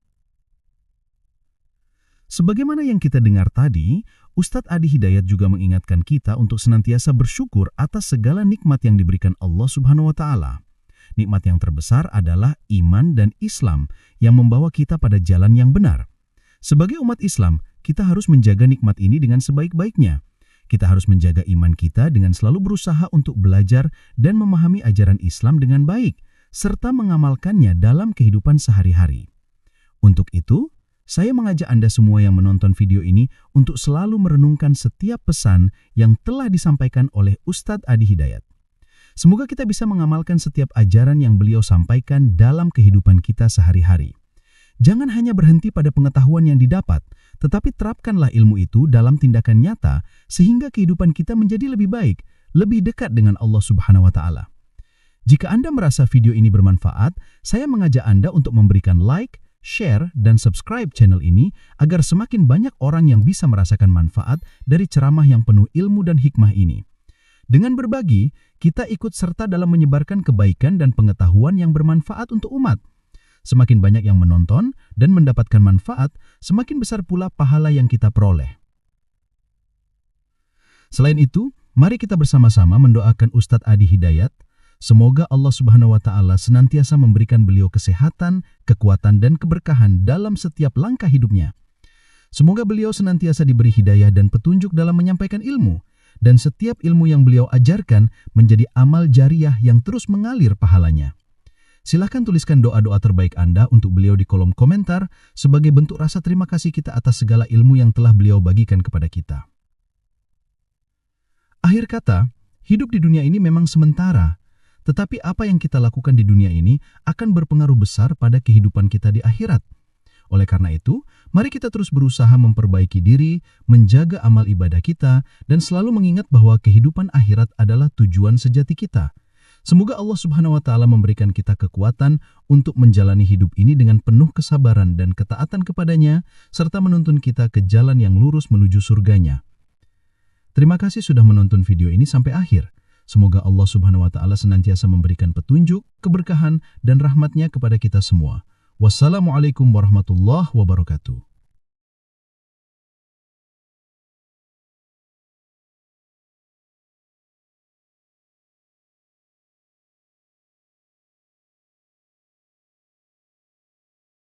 Sebagaimana yang kita dengar tadi, Ustadz Adi Hidayat juga mengingatkan kita untuk senantiasa bersyukur atas segala nikmat yang diberikan Allah Subhanahu wa Ta'ala. Nikmat yang terbesar adalah iman dan Islam yang membawa kita pada jalan yang benar. Sebagai umat Islam, kita harus menjaga nikmat ini dengan sebaik-baiknya. Kita harus menjaga iman kita dengan selalu berusaha untuk belajar dan memahami ajaran Islam dengan baik, serta mengamalkannya dalam kehidupan sehari-hari. Untuk itu, saya mengajak Anda semua yang menonton video ini untuk selalu merenungkan setiap pesan yang telah disampaikan oleh Ustadz Adi Hidayat. Semoga kita bisa mengamalkan setiap ajaran yang beliau sampaikan dalam kehidupan kita sehari-hari. Jangan hanya berhenti pada pengetahuan yang didapat, tetapi terapkanlah ilmu itu dalam tindakan nyata sehingga kehidupan kita menjadi lebih baik, lebih dekat dengan Allah Subhanahu wa Ta'ala. Jika Anda merasa video ini bermanfaat, saya mengajak Anda untuk memberikan like, share, dan subscribe channel ini agar semakin banyak orang yang bisa merasakan manfaat dari ceramah yang penuh ilmu dan hikmah ini. Dengan berbagi, kita ikut serta dalam menyebarkan kebaikan dan pengetahuan yang bermanfaat untuk umat. Semakin banyak yang menonton dan mendapatkan manfaat, semakin besar pula pahala yang kita peroleh. Selain itu, mari kita bersama-sama mendoakan Ustadz Adi Hidayat. Semoga Allah Subhanahu wa Ta'ala senantiasa memberikan beliau kesehatan, kekuatan, dan keberkahan dalam setiap langkah hidupnya. Semoga beliau senantiasa diberi hidayah dan petunjuk dalam menyampaikan ilmu, dan setiap ilmu yang beliau ajarkan menjadi amal jariah yang terus mengalir pahalanya. Silahkan tuliskan doa-doa terbaik Anda untuk beliau di kolom komentar sebagai bentuk rasa terima kasih kita atas segala ilmu yang telah beliau bagikan kepada kita. Akhir kata, hidup di dunia ini memang sementara, tetapi apa yang kita lakukan di dunia ini akan berpengaruh besar pada kehidupan kita di akhirat. Oleh karena itu, mari kita terus berusaha memperbaiki diri, menjaga amal ibadah kita, dan selalu mengingat bahwa kehidupan akhirat adalah tujuan sejati kita. Semoga Allah Subhanahu wa Ta'ala memberikan kita kekuatan untuk menjalani hidup ini dengan penuh kesabaran dan ketaatan kepadanya, serta menuntun kita ke jalan yang lurus menuju surganya. Terima kasih sudah menonton video ini sampai akhir. Semoga Allah Subhanahu wa Ta'ala senantiasa memberikan petunjuk, keberkahan, dan rahmatnya kepada kita semua. Wassalamualaikum warahmatullahi wabarakatuh.